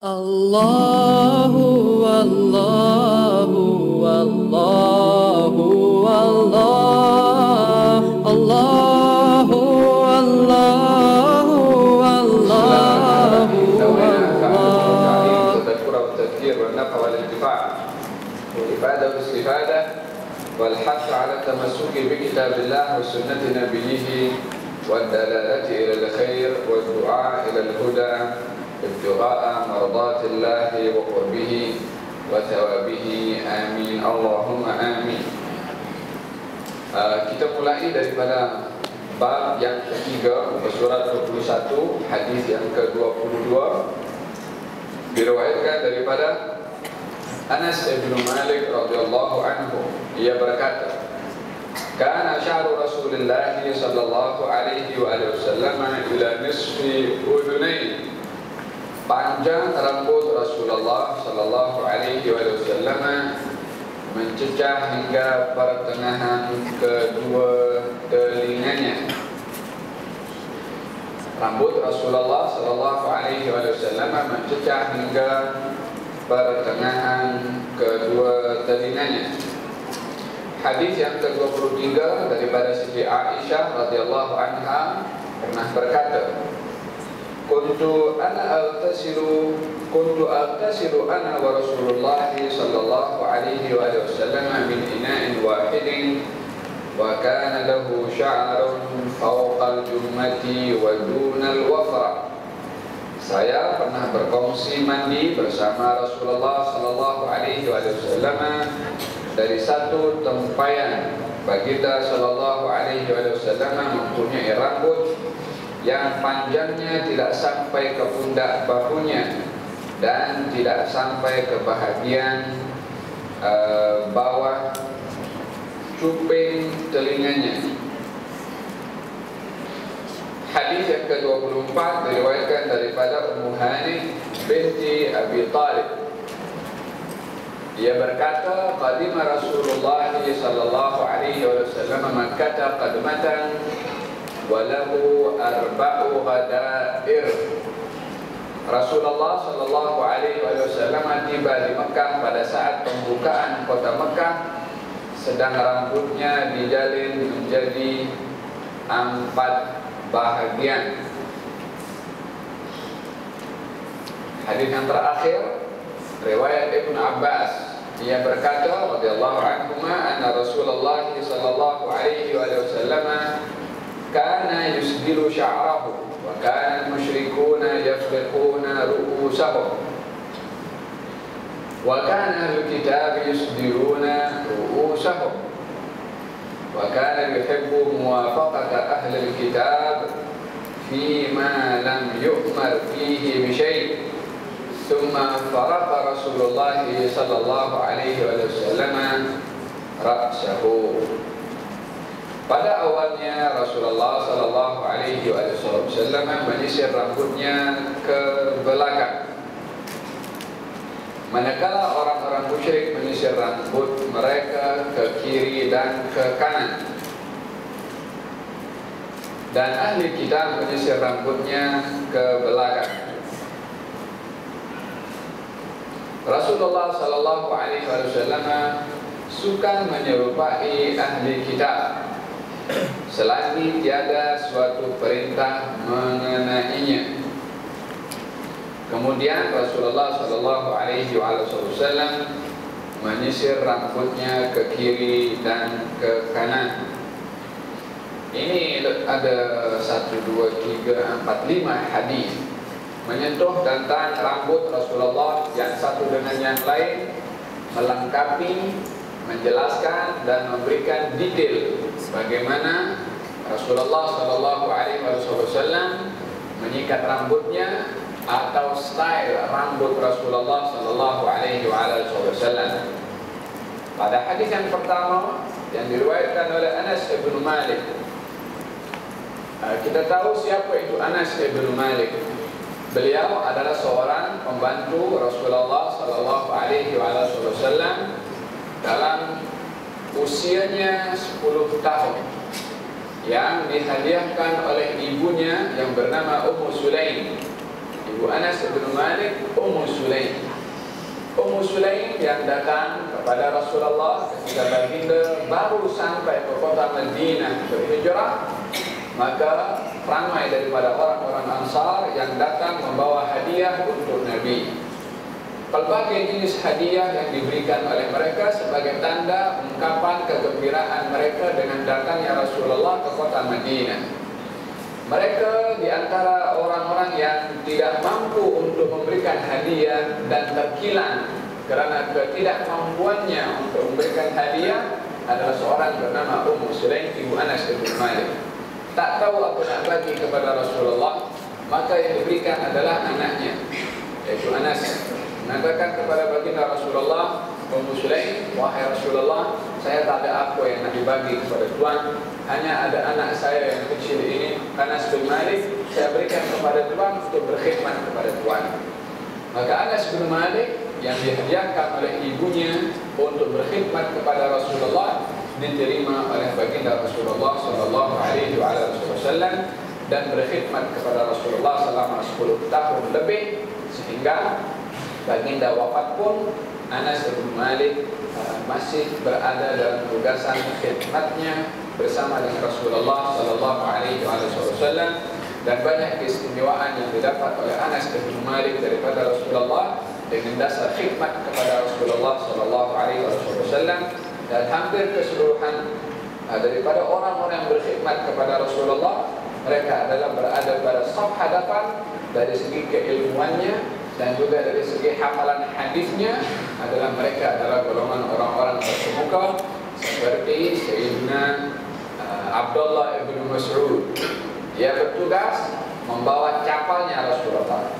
Allahu Allahu Allahu Allah Allahu Allahu Allahu Allah. التذكر والتذكير والنفع والانتفاع والإفادة والاستفادة والحث على التمسك بكتاب الله وسنة نبيه والدلالة إلى الخير والدعاء إلى الهدى ابتغاء مرضات الله وقربه وثوابه آمين اللهم آمين. Kita mulai daripada bab yang ketiga, surat 21, hadis yang ke-22, diriwayatkan daripada Anas bin Malik radhiyallahu anhu. Ia berkata, "Kana sya'ru Rasulullah sallallahu alaihi wasallam ila nisfi udhunain." Panjang rambut Rasulullah sallallahu alaihi wasallam mencecah hingga pertengahan kedua telinganya. Rambut Rasulullah sallallahu alaihi wasallam mencecah hingga pertengahan kedua telinganya. Hadis yang ke-23 daripada Siti Aisyah radhiyallahu anha pernah berkata, Kuntu aghtasilu ana wa Rasulullah sallallahu alaihi wasallam min ina'in wahidin wa kana lahu sya'run fawqa al-jummati wa duna al-wafra. Saya pernah berkongsi mandi bersama Rasulullah sallallahu alaihi wasallam dari satu tempayan. Baginda sallallahu alaihi wasallam mempunyai rambut yang panjangnya tidak sampai ke pundak bahunya dan tidak sampai ke bahagian bawah cuping telinganya. Hadis yang ke-24 diriwayatkan daripada Ummu Hani binti Abi Talib. Ia berkata, qadima Rasulullah sallallahu alaihi wasallam Makkah qadmatan walahu arba'u ghadair. Rasulullah sallallahu alaihi wasallam tiba di Mekah pada saat pembukaan kota Mekah, sedang rambutnya dijalin menjadi 4 bahagian. Hadis yang terakhir riwayat Ibnu Abbas. Ia berkata radhiyallahu anhuma anna Rasulullah sallallahu alaihi wasallam kana yusdilu sya'rahu wa kana al-musyrikuna yafriquna ru'usahum wa kana al-kitab yusdiruna ru'usahum wa kana yuhibbu muwafaqata ahli al-kitab fima lam yu'mar fihi bi syai'. Thumma faraqa Rasulullah sallallahu alaihi wasallam ra'sahu. Pada awalnya Rasulullah sallallahu alaihi wasallam menyisir rambutnya ke belakang, manakala orang-orang musyrik menyisir rambut mereka ke kiri dan ke kanan, dan ahli kitab menyisir rambutnya ke belakang. Rasulullah sallallahu alaihi wasallam suka menyerupai ahli kitab selagi tiada suatu perintah mengenainya. Kemudian Rasulullah sallallahu alaihi wasallam menyisir rambutnya ke kiri dan ke kanan. Ini ada 1, 2, 3, 4, 5 hadis menyentuh tentang rambut Rasulullah yang satu dengan yang lain, melengkapi, menjelaskan dan memberikan detail bagaimana Rasulullah sallallahu alaihi wasallam menyikat rambutnya atau style rambut Rasulullah sallallahu alaihi wasallam. Pada hadis yang pertama yang diriwayatkan oleh Anas bin Malik, kita tahu siapa itu Anas bin Malik. Beliau adalah seorang pembantu Rasulullah sallallahu alaihi wasallam dalam usianya 10 tahun, yang dihadiahkan oleh ibunya yang bernama Ummu Sulaim. Ibu Anas bin Malik, Ummu yang datang kepada Rasulullah ketika baginda baru sampai ke kota Madinah berhijrah, maka ramai daripada orang-orang Ansar yang datang membawa hadiah untuk Nabi. Pelbagai jenis hadiah yang diberikan oleh mereka sebagai tanda ungkapan kegembiraan mereka dengan datangnya Rasulullah ke kota Madinah. Mereka di antara orang-orang yang tidak mampu untuk memberikan hadiah dan terkilan kerana ketidakmampuannya untuk memberikan hadiah adalah seorang bernama Ummu Sulaim, ibu Anas bin Malik. Tak tahu apa nak bagi kepada Rasulullah, maka yang diberikan adalah anaknya, yaitu Anas. Mengatakan kepada baginda Rasulullah, Ummu Sulaim, wahai Rasulullah, saya tak ada apa yang nak dibagi kepada Tuan, hanya ada anak saya yang kecil ini, Anas bin Malik, saya berikan kepada Tuan untuk berkhidmat kepada Tuan. Maka Anas bin Malik yang dihadiahkan oleh ibunya untuk berkhidmat kepada Rasulullah diterima oleh baginda Rasulullah sallallahu alaihi wasallam dan berkhidmat kepada Rasulullah selama 10 tahun lebih, sehingga baginda wafat pun Anas bin Malik masih berada dalam tugasan khidmatnya bersama dengan Rasulullah sallallahu alaihi wasallam. Dan banyak keistimewaan yang didapat oleh Anas bin Malik daripada Rasulullah dengan dasar khidmat kepada Rasulullah sallallahu alaihi wasallam. Dan hampir keseluruhan daripada orang-orang yang berkhidmat kepada Rasulullah, mereka adalah berada pada saf hadapan dari segi keilmuannya dan juga dari segi hafalan hadisnya. Adalah mereka adalah golongan orang-orang terkemuka seperti Sayyidina Abdullah ibn Mas'ud. Dia bertugas membawa capalnya Rasulullah.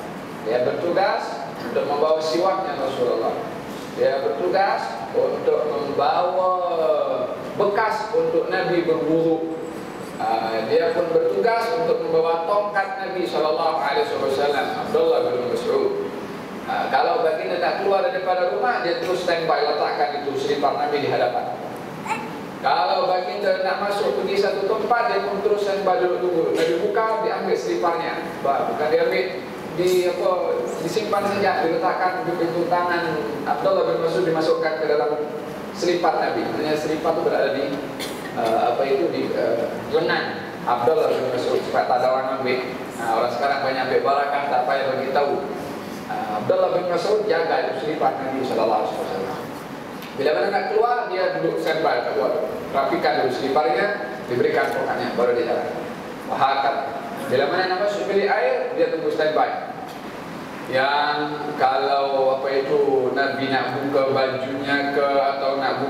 Dia bertugas untuk membawa siwaknya Rasulullah. Dia bertugas untuk membawa bekas untuk Nabi berwudu. Dia pun bertugas untuk membawa tongkat Nabi SAW, Abdullah bin Mas'ud. Kalau baginda tak keluar daripada rumah, dia terus standby, letakkan itu selipar Nabi di hadapan. Kalau baginda nak masuk pergi satu tempat, dia pun terus standby duduk tunggu. Nabi buka, dia ambil seliparnya. Bukan dia ambil disimpan saja, diletakkan di pintu tangan Abdullah bin Mas'ud, dimasukkan ke dalam selipar Nabi. Maksudnya selipar itu berada di di lengan Abdullah bin Mas'ud supaya tak ada orang ambil. Orang sekarang banyak ambil barakah, tak payah bagi tahu. Abdullah bin Mas'ud jaga itu selipar Nabi sallallahu alaihi wasallam. Bila mana nak keluar, dia duduk standby, keluar, rapikan dulu seliparnya, diberikan pokoknya, baru dia jalan. Wahakal. Bila mana nak masuk bilik air, dia tunggu standby. Yang kalau Nabi nak buka bajunya ke, atau nak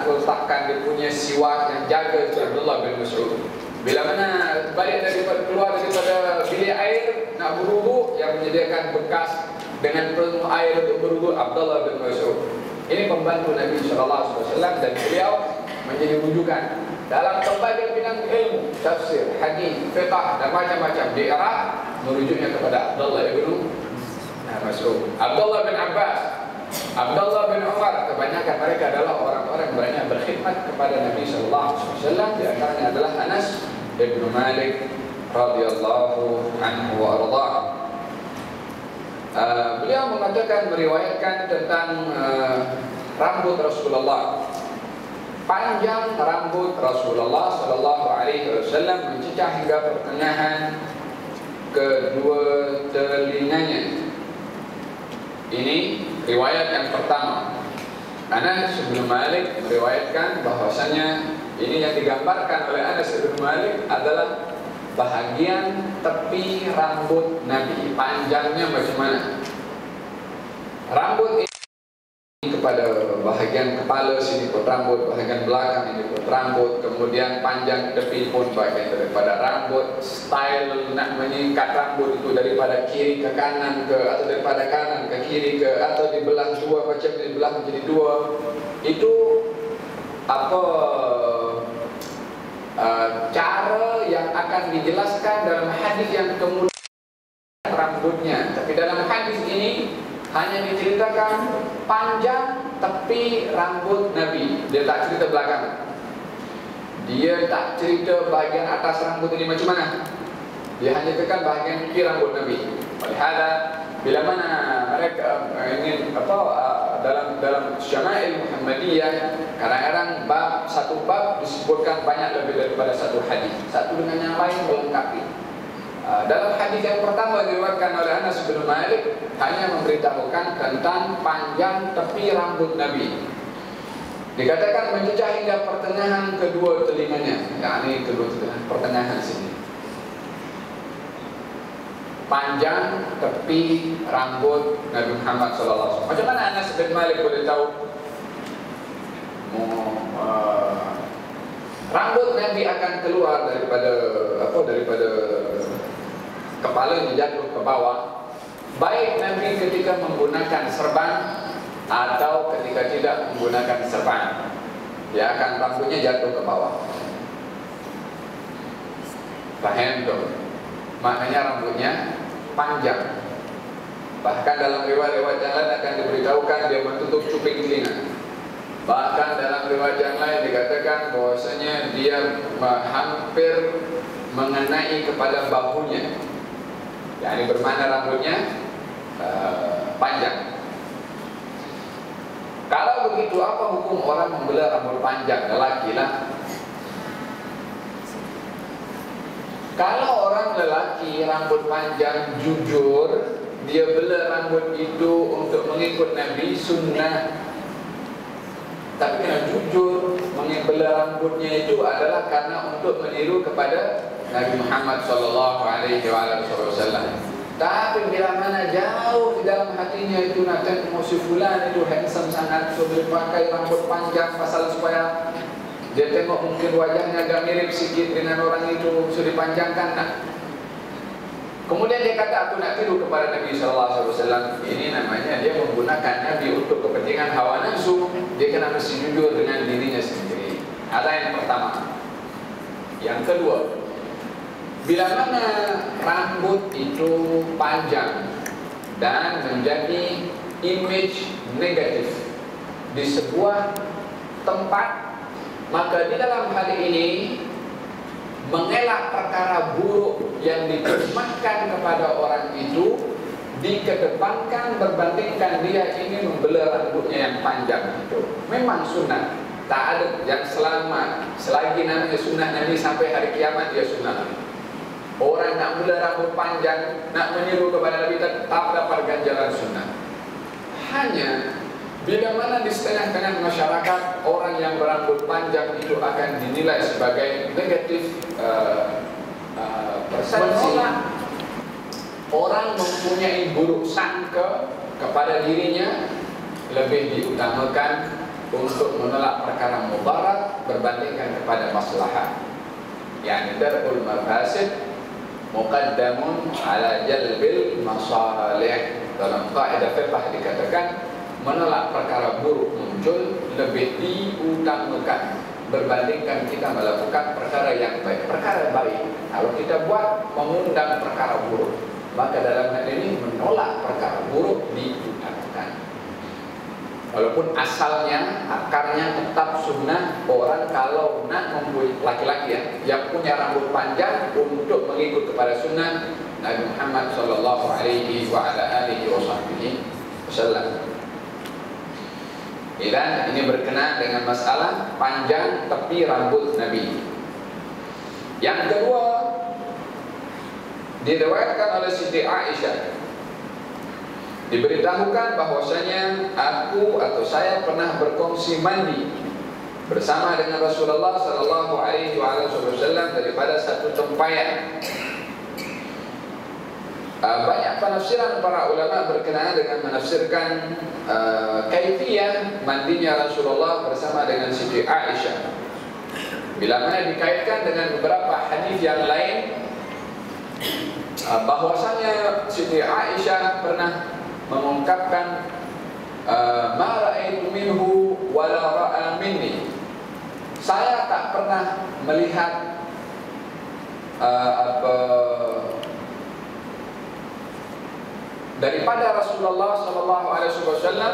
letakkan dia punya siwak, yang jaga itu Abdullah bin Mas'ud. Bila mana balik keluar daripada bilik air nak berwudu, yang menyediakan bekas dengan penuh air untuk berwudu Abdullah bin Mas'ud. Ini pembantu Nabi SAW, dan beliau menjadi rujukan dalam berbagai bidang ilmu, tafsir, hadis, fiqh dan macam-macam di Arab, merujuknya kepada Abdullah bin Mas'ud. Abdullah bin Abbas, Abdullah bin Umar, kebanyakan mereka adalah orang-orang yang banyak berkhidmat kepada Nabi SAW. Di antaranya adalah Anas bin Malik radhiyallahu anhu wa ardhah. Beliau mengatakan, meriwayatkan tentang rambut Rasulullah. Panjang rambut Rasulullah sallallahu alaihi wasallam mencecah hingga pertengahan kedua telinganya. Ini riwayat yang pertama. Anas bin Malik meriwayatkan bahwasanya ini yang digambarkan oleh Anas bin Malik adalah bahagian tepi rambut Nabi. Panjangnya macam mana? Rambut ini kepada bahagian kepala sini pun rambut, bahagian belakang ini pun rambut, kemudian panjang tepi pun bahagian daripada rambut. Style nak menyingkat rambut itu daripada kiri ke kanan ke, atau daripada kanan ke kiri ke, atau dibelah dua, macam dibelah menjadi dua. Itu cara yang akan dijelaskan dalam hadis yang kemudian rambutnya. Tapi dalam hadis ini hanya diceritakan panjang tepi rambut Nabi. Dia tak cerita belakang. Dia tak cerita bahagian atas rambut ini macam mana. Dia hanya ceritakan bahagian tepi rambut Nabi. Oleh hal bila mana mereka ingin dalam Syama'il Muhammadiyah kadang-kadang satu bab disebutkan banyak lebih daripada satu hadis, satu dengan yang lain melengkapi. Dalam hadis yang pertama diriwayatkan oleh Anas bin Malik hanya memberitahukan tentang panjang tepi rambut Nabi. Dikatakan menjejak hingga pertengahan kedua telinganya, yakni kedua pertengahan sini. Panjang tepi rambut Nabi Muhammad SAW. Macam mana Anas bin Malik boleh tahu? Rambut Nabi akan keluar daripada kepalanya jatuh ke bawah, baik Nabi ketika menggunakan serban atau ketika tidak menggunakan serban, dia akan rambutnya jatuh ke bawah. Paham tuh? Maknanya rambutnya panjang. Bahkan dalam riwayat-riwayat yang lain akan diberitahukan dia menutup cuping telinga. Bahkan dalam riwayat yang lain dikatakan bahwasanya dia hampir mengenai kepada bahunya. Yani bermakna rambutnya panjang. Kalau begitu, apa hukum orang membelah rambut panjang lelaki lah? Kalau orang lelaki rambut panjang jujur, dia bela rambut itu untuk mengikut Nabi sunnah. Tapi kena jujur, membela rambutnya itu adalah karena untuk meniru kepada Nabi Muhammad SAW. Tapi bila mana jauh di dalam hatinya itu nak tengok si fulan itu handsome sangat, so dia pakai rambut panjang pasal supaya dia tengok mungkin wajahnya agak mirip sikit dengan orang itu, sudah dipanjangkan nak. Kemudian dia kata aku nak tiru kepada Nabi SAW. Ini namanya dia menggunakan Nabi untuk kepentingan hawa nafsu. Dia kena mesti jujur dengan dirinya sendiri. Ada yang pertama. Yang kedua, bila mana rambut itu panjang dan menjadi image negatif di sebuah tempat, maka di dalam hal ini mengelak perkara buruk yang diterjemahkan kepada orang itu dikedepankan berbandingkan dia ingin membela rambutnya yang panjang itu. Memang sunnah, tak ada yang selagi namanya sunnah Nabi sampai hari kiamat dia sunnah. Orang nak bela rambut panjang, nak meniru kepada Nabi tetap dapat ganjaran sunnah. Hanya bila mana di setengah-tengah masyarakat orang yang berambut panjang itu akan dinilai sebagai negatif persepsi, orang mempunyai buruk sangka kepada dirinya, lebih diutamakan untuk menolak perkara mudarat berbandingkan kepada maslahat. Yani darul mafasid muqaddamun ala jalbil masalih. Dalam kaidah fiqh dikatakan menolak perkara buruk muncul lebih diutamakan berbandingkan kita melakukan perkara yang baik. Perkara baik kalau kita buat mengundang perkara buruk, maka dalam hal ini menolak perkara buruk diutamakan. Walaupun asalnya akarnya tetap sunnah, orang kalau nak mempunyai laki-laki yang punya rambut panjang untuk mengikut kepada sunnah Nabi Muhammad SAW. Dan ini berkenaan dengan masalah panjang tepi rambut Nabi. Yang kedua, diriwayatkan oleh Siti Aisyah, diberitahukan bahwasanya aku atau saya pernah berkongsi mandi bersama dengan Rasulullah SAW daripada satu tempayan. Banyak penafsiran para ulama berkenaan dengan menafsirkan kaifiyah mandinya Rasulullah bersama dengan Siti Aisyah. Bila mana dikaitkan dengan beberapa hadis yang lain, bahwasanya Siti Aisyah pernah mengungkapkan ma ra'aitu minhu wala ra'a minni. Saya tak pernah melihat daripada Rasulullah SAW,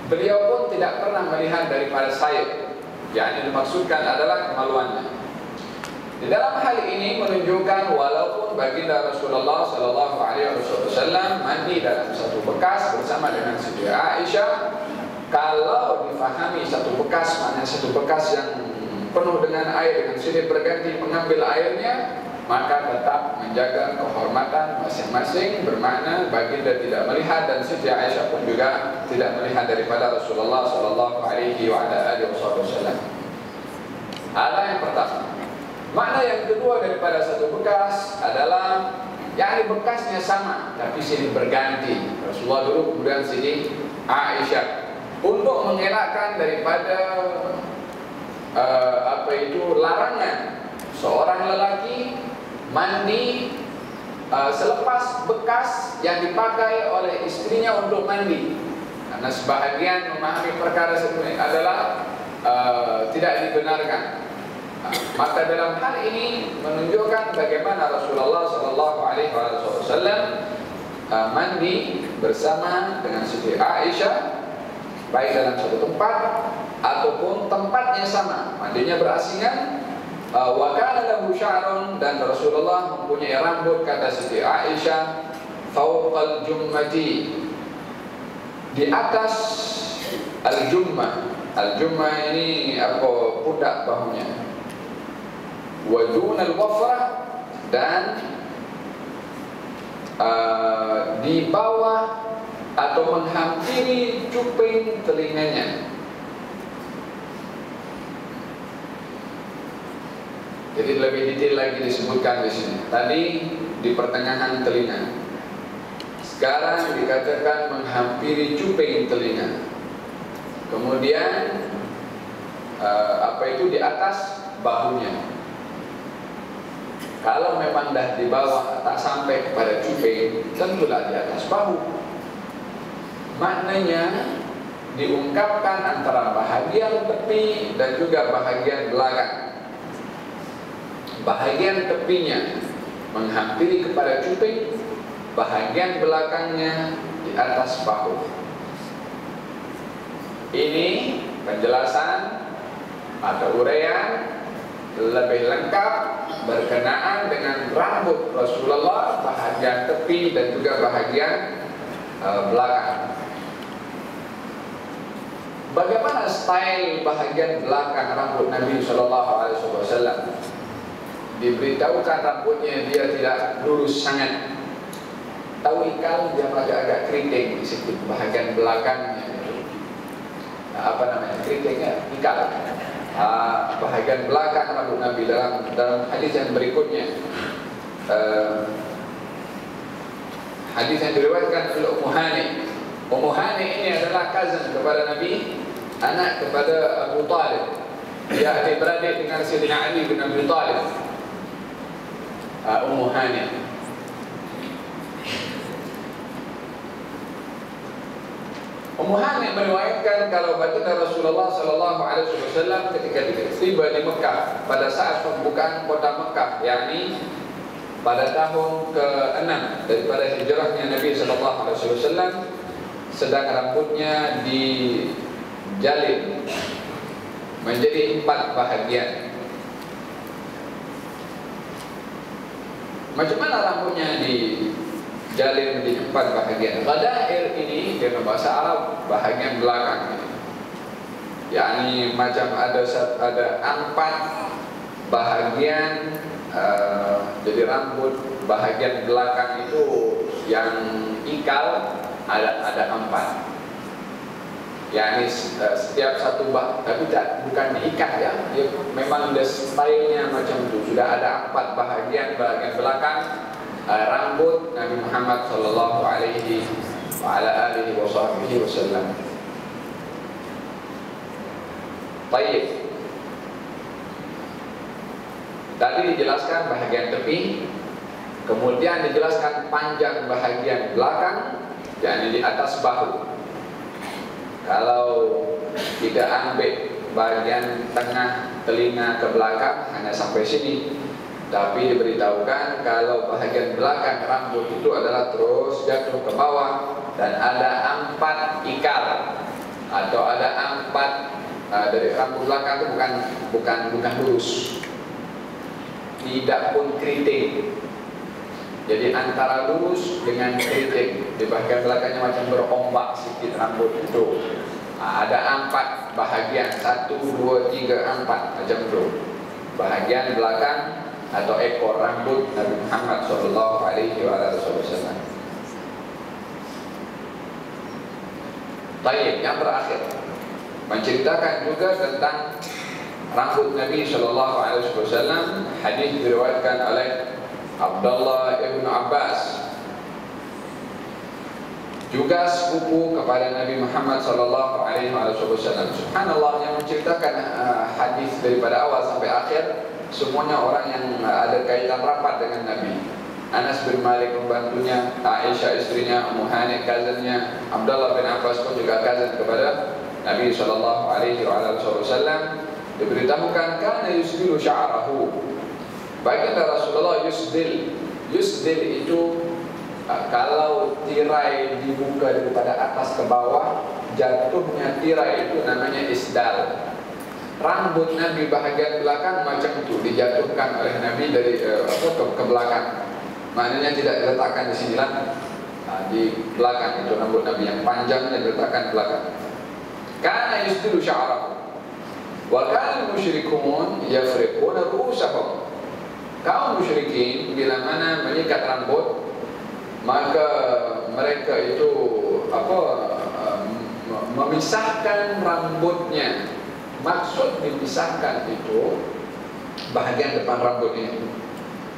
beliau pun tidak pernah melihat daripada saya. Yang dimaksudkan adalah kemaluannya. Di dalam hal ini menunjukkan walaupun baginda Rasulullah Sallallahu Alaihi Wasallam mandi dalam satu bekas bersama dengan Siti Aisyah, kalau difahami satu bekas, maknanya satu bekas yang penuh dengan air dengan silih berganti mengambil airnya, maka tetap menjaga kehormatan masing-masing, bermakna baginda tidak melihat dan Siti Aisyah pun juga tidak melihat daripada Rasulullah Sallallahu Alaihi Wasallam. Ada yang pertama. Makna yang kedua daripada satu bekas adalah yakni bekasnya sama tapi silih berganti. Rasulullah dulu kemudian Siti Aisyah, untuk mengelakkan daripada larangan seorang lelaki mandi selepas bekas yang dipakai oleh istrinya untuk mandi. Karena sebahagian memahami perkara seperti ini adalah tidak dibenarkan. Maka dalam hal ini menunjukkan bagaimana Rasulullah Sallallahu Alaihi Wasallam mandi bersama dengan Siti Aisyah, baik dalam satu tempat ataupun tempatnya sama, mandinya berasingan. Wa kana lahu sya'run, dan Rasulullah mempunyai rambut, kata Siti Aisyah, fawqal jummati, di atas al-jummah. Al-jummah ini apa? Pundak bahunya. Wa dunal wafrah, dan di bawah atau menghampiri cuping telinganya. Jadi lebih detail lagi disebutkan di sini. Tadi di pertengahan telinga. Sekarang dikatakan menghampiri cuping telinga. Kemudian di atas bahunya. Kalau memang dah di bawah tak sampai kepada cuping, tentulah di atas bahu. Maknanya diungkapkan antara bahagian tepi dan juga bahagian belakang. Bahagian tepinya menghampiri kepada cuping, bahagian belakangnya di atas bahu. Ini penjelasan atau uraian lebih lengkap berkenaan dengan rambut Rasulullah, bahagian tepi dan juga bahagian belakang. Bagaimana style bahagian belakang rambut Nabi Sallallahu Alaihi Wasallam? Diberitahukan rambutnya dia tidak lurus sangat. Tahu ikal, dia agak-agak keriting di situ bahagian belakangnya. Keritingnya ikal. Bahagian belakang rambut Nabi dalam hadis yang berikutnya, hadis yang diriwayatkan oleh Ummu Hani. Ummu Hani ini adalah cousin kepada Nabi, anak kepada Abu Talib. Dia adik-beradik dengan Sayyidina Ali bin Abi Talib. Ummu Hani. Ummu Hani meriwayatkan kalau baginda Rasulullah Sallallahu Alaihi Wasallam ketika tiba di Mekah pada saat pembukaan kota Mekah, yakni pada tahun ke-6 daripada hijrahnya Nabi Sallallahu Alaihi Wasallam, sedang rambutnya dijalin menjadi 4 bahagian. Macam mana rambutnya dijalin menjadi 4 bahagian? Ghadair ini dalam bahasa Arab bahagian belakang, yakni macam ada 4 bahagian. Jadi rambut bahagian belakang itu yang ikal ada 4. yakni setiap satu tapi bukan diikat ya, dia memang ada stylenya macam itu. Sudah ada 4 bahagian belakang rambut Nabi Muhammad sallallahu alaihi wa ala alihi wasallam. Baik. Tadi dijelaskan bahagian tepi, kemudian dijelaskan panjang bahagian belakang, yakni di atas bahu. Kalau kita ambil bagian tengah telinga ke belakang hanya sampai sini, tapi diberitahukan kalau bahagian belakang rambut itu adalah terus jatuh ke bawah dan ada 4 ikal atau ada 4 dari rambut belakang itu bukan lurus. tidak pun keriting. Jadi antara lurus dengan keriting. Di bahagian belakangnya macam berombak sedikit rambut itu. Ada 4 bahagian, 1, 2, 3, 4 macam itu. Bahagian belakang atau ekor rambut Nabi Muhammad sallallahu alaihi wasallam. Baik, yang terakhir menceritakan juga tentang rambut Nabi sallallahu alaihi wasallam. Hadis diriwayatkan oleh Abdullah ibn Abbas, juga sepupu kepada Nabi Muhammad sallallahu alaihi wasallam. Subhanallah, yang menceritakan hadis daripada awal sampai akhir semuanya orang yang ada kaitan rapat dengan Nabi. Anas bin Malik membantunya, Aisyah istrinya, Ummu Hani cousinnya, Abdullah bin Abbas pun juga cousin kepada Nabi sallallahu alaihi wasallam. Diberitahukan kana yusdilu sya'rahu. Baginda Rasulullah yusdil. Yusdil itu kalau tirai dibuka daripada atas ke bawah, jatuhnya tirai itu namanya isdal. Rambut Nabi bahagian belakang macam itu dijatuhkan oleh Nabi dari ke belakang. Maknanya tidak diletakkan di sini lah, di belakang itu rambut Nabi yang panjangnya diletakkan di belakang. Kana yusdilu sya'rahu. Wa kana al-musyrikun yafriquna ru'usahum. Kaum musyrikin bila mana menyikat rambut, maka mereka itu memisahkan rambutnya. Maksud dipisahkan itu bahagian depan rambut ini,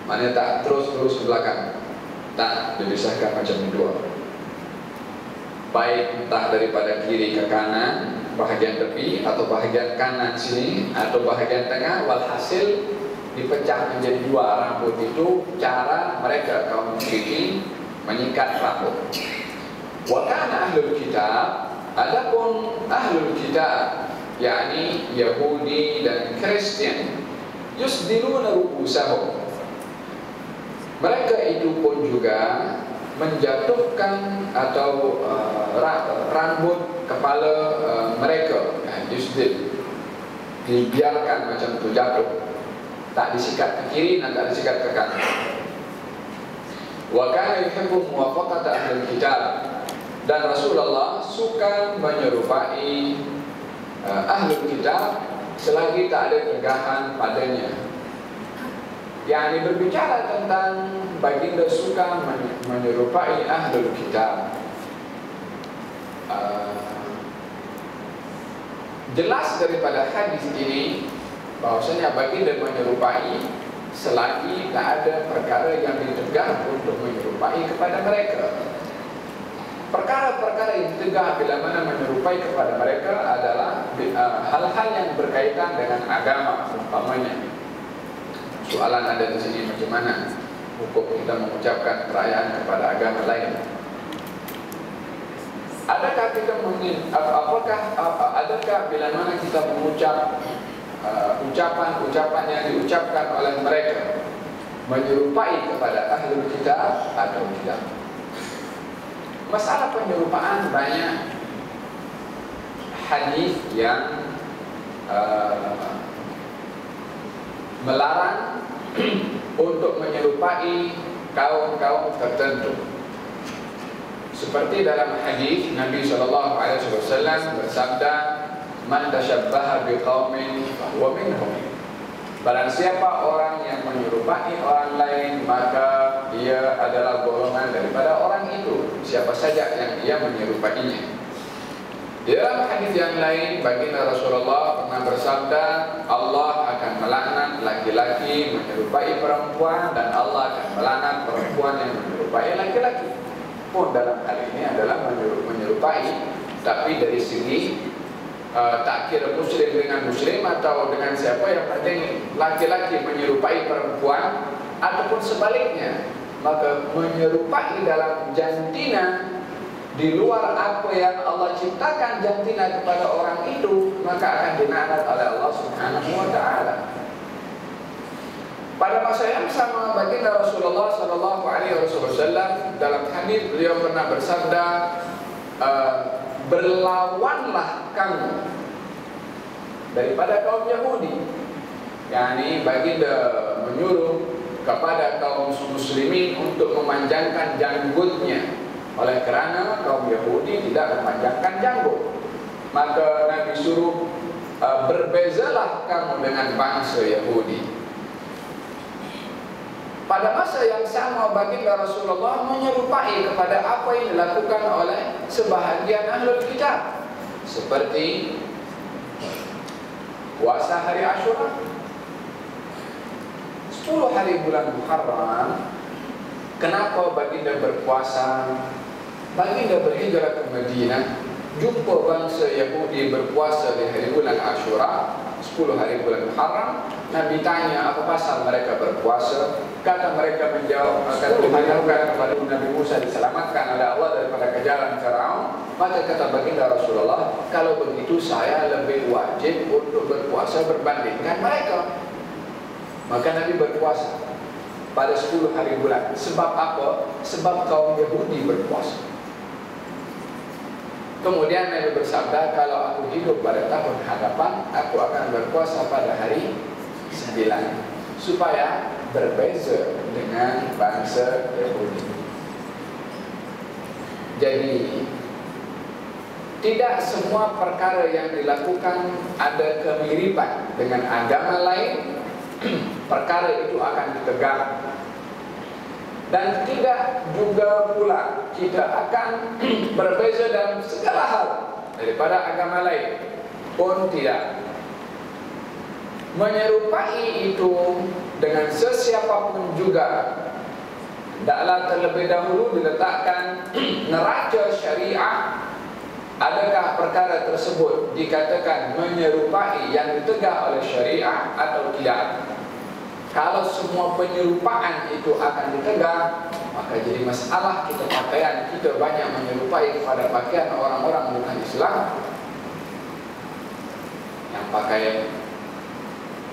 maknanya tak terus ke belakang, tak dipisahkan macam dua. Baik entah daripada kiri ke kanan, bahagian tepi, atau bahagian kanan sini, atau bahagian tengah. Walhasil dipecah menjadi dua rambut itu. Cara mereka kaum musyrikin menyikat rambut. Wa kana ahlul kitab, adapun ahlul kitab yakni Yahudi dan Kristen, yusdiluna ru'usahum, mereka itu pun juga menjatuhkan atau rambut kepala mereka, yusdil, dibiarkan macam itu jatuh, tak disikat ke kiri dan tak disikat ke kanan. Wa kana yuhibbu muwafaqata ahlul kitab, dan Rasulullah suka menyerupai ahlul kitab selagi tak ada kegahan padanya. Yang berbicara tentang baginda suka menyerupai ahlul kitab, jelas daripada hadis ini bahwasanya baginda menyerupai selagi tak ada perkara yang ditegah untuk menyerupai kepada mereka. Perkara-perkara yang ditegah bila mana menyerupai kepada mereka adalah hal-hal yang berkaitan dengan agama. Umpamanya, soalan ada di sini, macam mana hukum kita mengucapkan perayaan kepada agama lain? Adakah kita adakah bila mana kita mengucap ucapan-ucapan yang diucapkan oleh mereka menyerupai kepada ahlul kitab atau tidak? Masalah penyerupaan banyak hadis yang melarang untuk menyerupai kaum-kaum tertentu. Seperti dalam hadis Nabi SAW bersabda, "Man tashabbaha biqaumin fahuwa minhum." Barang siapa orang yang menyerupai orang lain, maka dia adalah golongan daripada orang itu, siapa saja yang dia menyerupainya. Di dalam hadis yang lain, baginda Rasulullah pernah bersabda, Allah akan melaknat laki-laki menyerupai perempuan, dan Allah akan melaknat perempuan yang menyerupai laki-laki. Pun dalam hal ini adalah menyerupai, tapi dari segi tak kira muslim dengan muslim atau dengan siapa, yang penting laki-laki menyerupai perempuan ataupun sebaliknya. Maka menyerupai dalam jantina di luar apa yang Allah ciptakan jantina kepada orang itu, maka akan dilaknat oleh Allah Subhanahu wa taala. Pada masa yang sama, baginda Rasulullah sallallahu alaihi wasallam dalam hadis beliau pernah bersabda, berlawanlah kamu daripada kaum Yahudi. Yani baginda menyuruh kepada kaum muslimin untuk memanjangkan janggutnya. Oleh kerana kaum Yahudi tidak memanjangkan janggut, maka Nabi suruh berbezalah kamu dengan bangsa Yahudi. Pada masa yang sama baginda Rasulullah menyerupai kepada apa yang dilakukan oleh sebahagian ahlul kitab, seperti puasa hari Asyura. 10 hari bulan Muharram, kenapa baginda berpuasa? Baginda berhijrah ke Madinah, jumpa bangsa Yahudi berpuasa di hari bulan Asyura, 10 hari bulan Muharram. Nabi tanya apa pasal mereka berpuasa. Kata mereka menjawab, kata diberitahukan kepada Nabi Musa diselamatkan oleh Allah daripada kejaran Firaun. Maka kata baginda Rasulullah, kalau begitu saya lebih wajib untuk berpuasa berbandingkan mereka. Maka Nabi berpuasa pada 10 hari bulan. Sebab apa? Sebab kaum Yahudi berpuasa. Kemudian Nabi bersabda, kalau aku hidup pada tahun hadapan, aku akan berpuasa pada hari 9, supaya berbeza dengan bangsa Yahudi. Jadi tidak semua perkara yang dilakukan ada kemiripan dengan agama lain, perkara itu akan ditegak. Dan tidak juga pula kita akan berbeza dalam segala hal daripada agama lain pun tidak. Menyerupai itu dengan sesiapapun juga, hendaklah terlebih dahulu diletakkan neraca syariah. Adakah perkara tersebut dikatakan menyerupai yang ditegak oleh syariah atau tidak? Kalau semua penyerupaan itu akan ditegak, maka jadi masalah kita pakaian kita banyak menyerupai kepada pakaian orang-orang bukan Islam yang pakai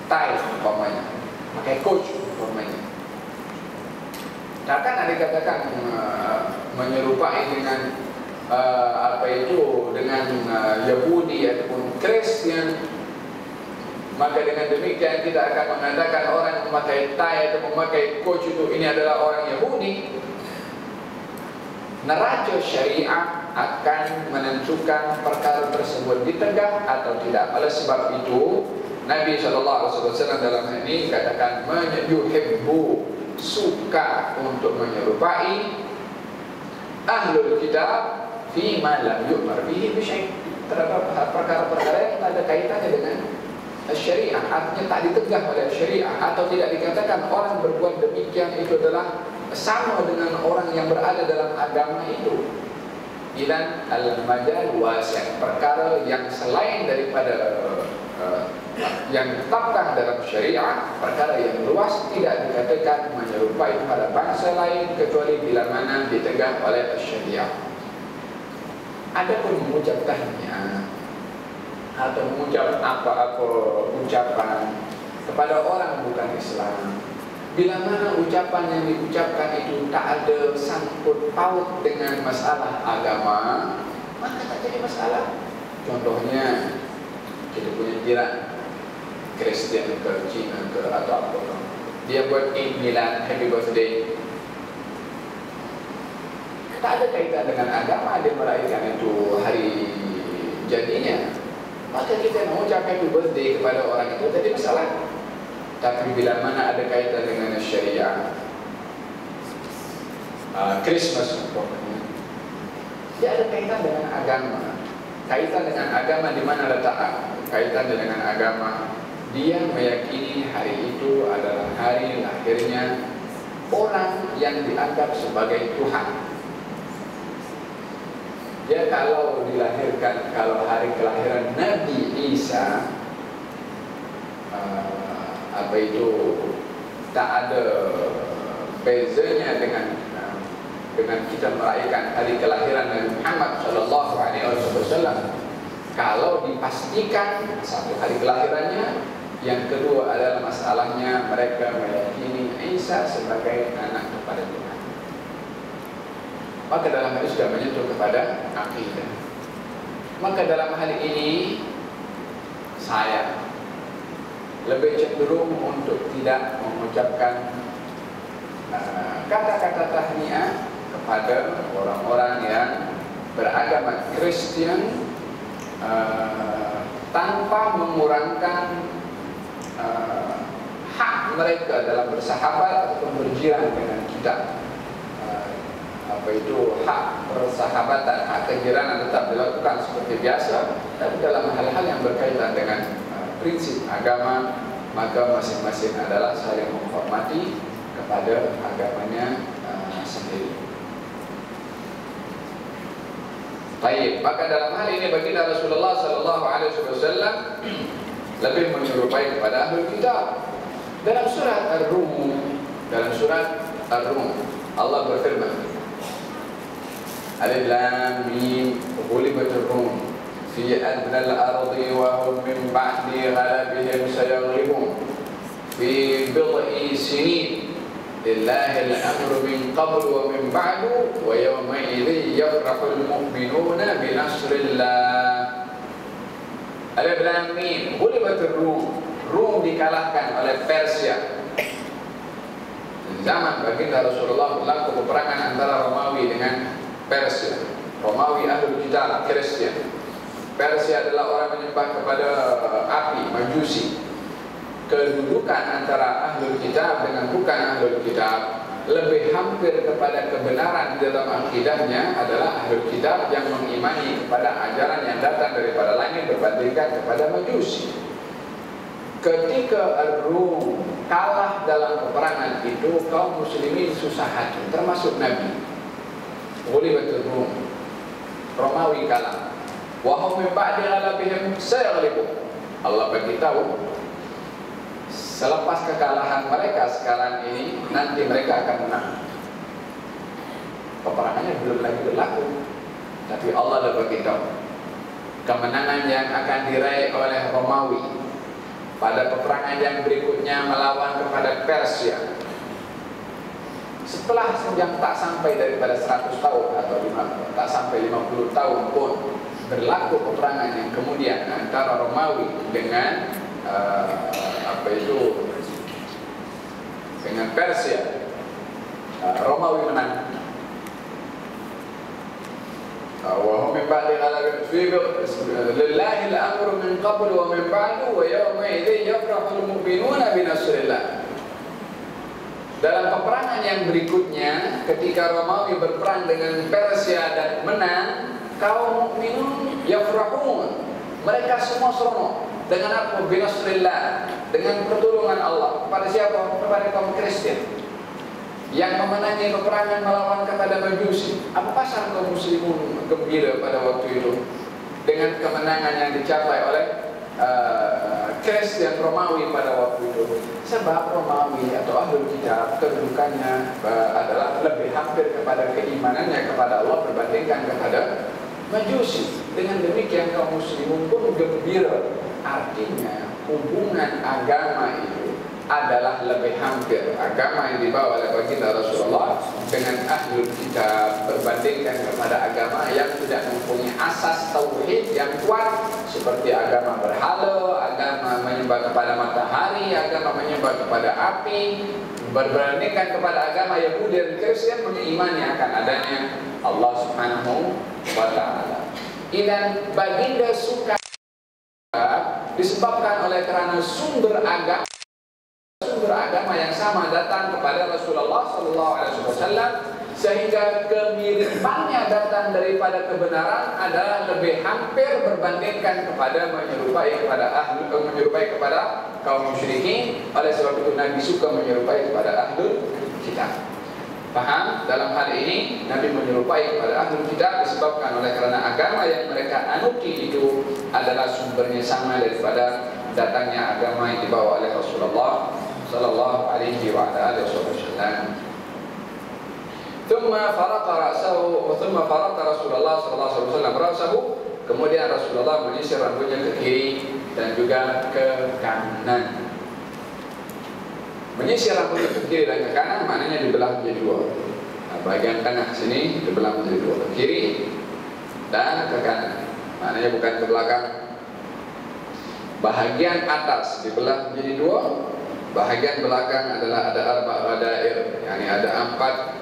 tie umpamanya, pakai coach umpamanya. Takkan ada dikatakan menyerupai dengan apa itu dengan Yahudi ataupun Kristen. Maka dengan demikian kita akan mengatakan orang yang memakai tie atau memakai coach itu ini adalah orang Yahudi. Neraca syariah akan menentukan perkara tersebut ditegak atau tidak. Oleh sebab itu Nabi SAW dalam hal ini katakan yuhibbu, suka untuk menyerupai ahlul kitab fima lam yu'mar bihi bisyai', terhadap perkara-perkara yang tak ada kaitannya dengan syariah, artinya tak ditegak oleh syariah, atau tidak dikatakan orang berbuat demikian itu adalah sama dengan orang yang berada dalam agama itu. Ilan al-majal wasi', perkara yang selain daripada yang ditetapkan dalam syariah, perkara yang luas, tidak dikatakan menyerupai pada bangsa lain kecuali bila mana ditegak oleh syariah. Adapun mengucapkannya atau mengucap apa-apa ucapan kepada orang bukan Islam, bila mana ucapan yang diucapkan itu tak ada sangkut paut dengan masalah agama, maka tak jadi masalah. Contohnya kita punya jiran Kristen ke Cina ke atau apa, dia buat Eid Milad, Happy Birthday, tak ada kaitan dengan agama, dia merayakan itu hari jadinya, maka kita mengucap Happy Birthday kepada orang itu jadi masalah. Tapi bila mana ada kaitan dengan syariah, Christmas umpamanya, dia ada kaitan dengan agama. Kaitan dengan agama di mana letak kaitan dengan agama? Dia meyakini hari itu adalah hari lahirnya orang yang dianggap sebagai Tuhan. Dia kalau dilahirkan, kalau hari kelahiran Nabi Isa, apa itu tak ada bezanya dengan kita merayakan hari kelahiran Nabi Muhammad SAW. Kalau dipastikan satu hari kelahirannya, yang kedua adalah masalahnya mereka meyakini Isa sebagai anak kepada Tuhan. Maka dalam hal ini sudah menyentuh kepada akidah. Maka dalam hal ini saya lebih cenderung untuk tidak mengucapkan kata-kata tahniah kepada orang-orang yang beragama Kristen tanpa mengurangkan hak mereka dalam bersahabat atau berjiran dengan kita. Apa itu hak persahabatan, hak kejiranan tetap dilakukan seperti biasa, tapi dalam hal-hal yang berkaitan dengan prinsip agama, maka masing-masing adalah saling menghormati kepada agamanya sendiri. Baik, maka dalam hal ini baginda Rasulullah sallallahu alaihi wasallam lebih menyerupai kepada ahlul kitab. Dalam surat Ar-Rum, Allah berfirman, Alif Lam Mim, ghulibatir Rum fi adnal ardi wa hum min ba'di ghalabihim sayaghlibun fi bid'i sinin lillahi al-amru min qablu wa min ba'du wa yawma idzin yafrahul mu'minuna bi nasrillah. Alif Lam Mim, ghulibatir Rum. Rum dikalahkan oleh Persia. Zaman baginda Rasulullah berlaku peperangan antara Romawi dengan Persia. Romawi ahlul kitab, Kristen. Persia adalah orang menyembah kepada api, majusi. Kedudukan antara ahlul kitab dengan bukan ahlul kitab lebih hampir kepada kebenaran di dalam akidahnya adalah ahlul kitab yang mengimani kepada ajaran yang datang daripada langit berbandingkan kepada majusi. Ketika Ar-Rum kalah dalam peperangan itu, kaum muslimin susah hati, termasuk Nabi. Ghulibatir Rum, Romawi kalah. Wa hum min ba'di ghalabihim sayaghlibun. Allah beritahu, selepas kekalahan mereka sekarang ini, nanti mereka akan menang. Peperangannya belum lagi berlaku, tapi Allah sudah beritahu kemenangan yang akan diraih oleh Romawi pada peperangan yang berikutnya melawan kepada Persia. Setelah sejak tak sampai daripada 100 tahun atau tak sampai 50 tahun pun berlaku peperangan yang kemudian antara Romawi dengan dengan Persia. Romawi menang. وهم من بعد غلبهم لله الأمر من قبل ومن بعد ويومئذ يفرح المؤمنون بنصر الله. Dalam peperangan yang berikutnya, ketika Romawi berperang dengan Persia dan menang, kaum mukminun yafrahun, mereka semua seronok. Dengan apa? Binasrillah, dengan pertolongan Allah. Kepada siapa? Kepada kaum Kristen yang memenangi peperangan melawan kepada majusi. Apa pasal kaum muslimun gembira pada waktu itu dengan kemenangan yang dicapai oleh Kristen Romawi pada waktu itu? Sebab Romawi atau ahlul kitab kedudukannya adalah lebih hampir kepada keimanannya kepada Allah berbandingkan kepada majusi. Dengan demikian kaum muslimun pun gembira. Artinya hubungan agama itu adalah lebih hampir agama yang dibawa oleh baginda Rasulullah dengan ahlul kitab berbandingkan kepada agama yang tidak mempunyai asas tauhid yang kuat seperti agama berhala, agama menyembah kepada matahari, agama menyembah kepada api, berbandingkan kepada agama Yahudi dan Kristen mengimani akan adanya Allah Subhanahu wa taala. Dan baginda suka disebabkan oleh karena sumber agama yang sama datang kepada Rasulullah SAW, sehingga kemiripannya datang daripada kebenaran adalah lebih hampir berbandingkan kepada menyerupai kepada kaum musyrikin. Oleh sebab itu Nabi suka menyerupai kepada ahlul kitab. Paham? Dalam hal ini Nabi menyerupai kepada ahlul kitab disebabkan oleh karena agama yang mereka anuti itu adalah sumbernya sama daripada datangnya agama yang dibawa oleh Rasulullah sallallahu alaihi wa alihi wasallam. Thumma faraqa ra'sahu wa thumma faraqa Rasulullah sallallahu alaihi wasallam ra'sahu. Kemudian Rasulullah menyisir rambutnya ke kiri dan juga ke kanan. Menyisir rambutnya ke kiri dan ke kanan maknanya dibelah menjadi dua. Nah, bagian tengah sini dibelah menjadi dua, ke kiri dan ke kanan. Maknanya bukan ke belakang. bahagian atas dibelah menjadi dua, bahagian belakang adalah ada arba' ghadair, yakni ada empat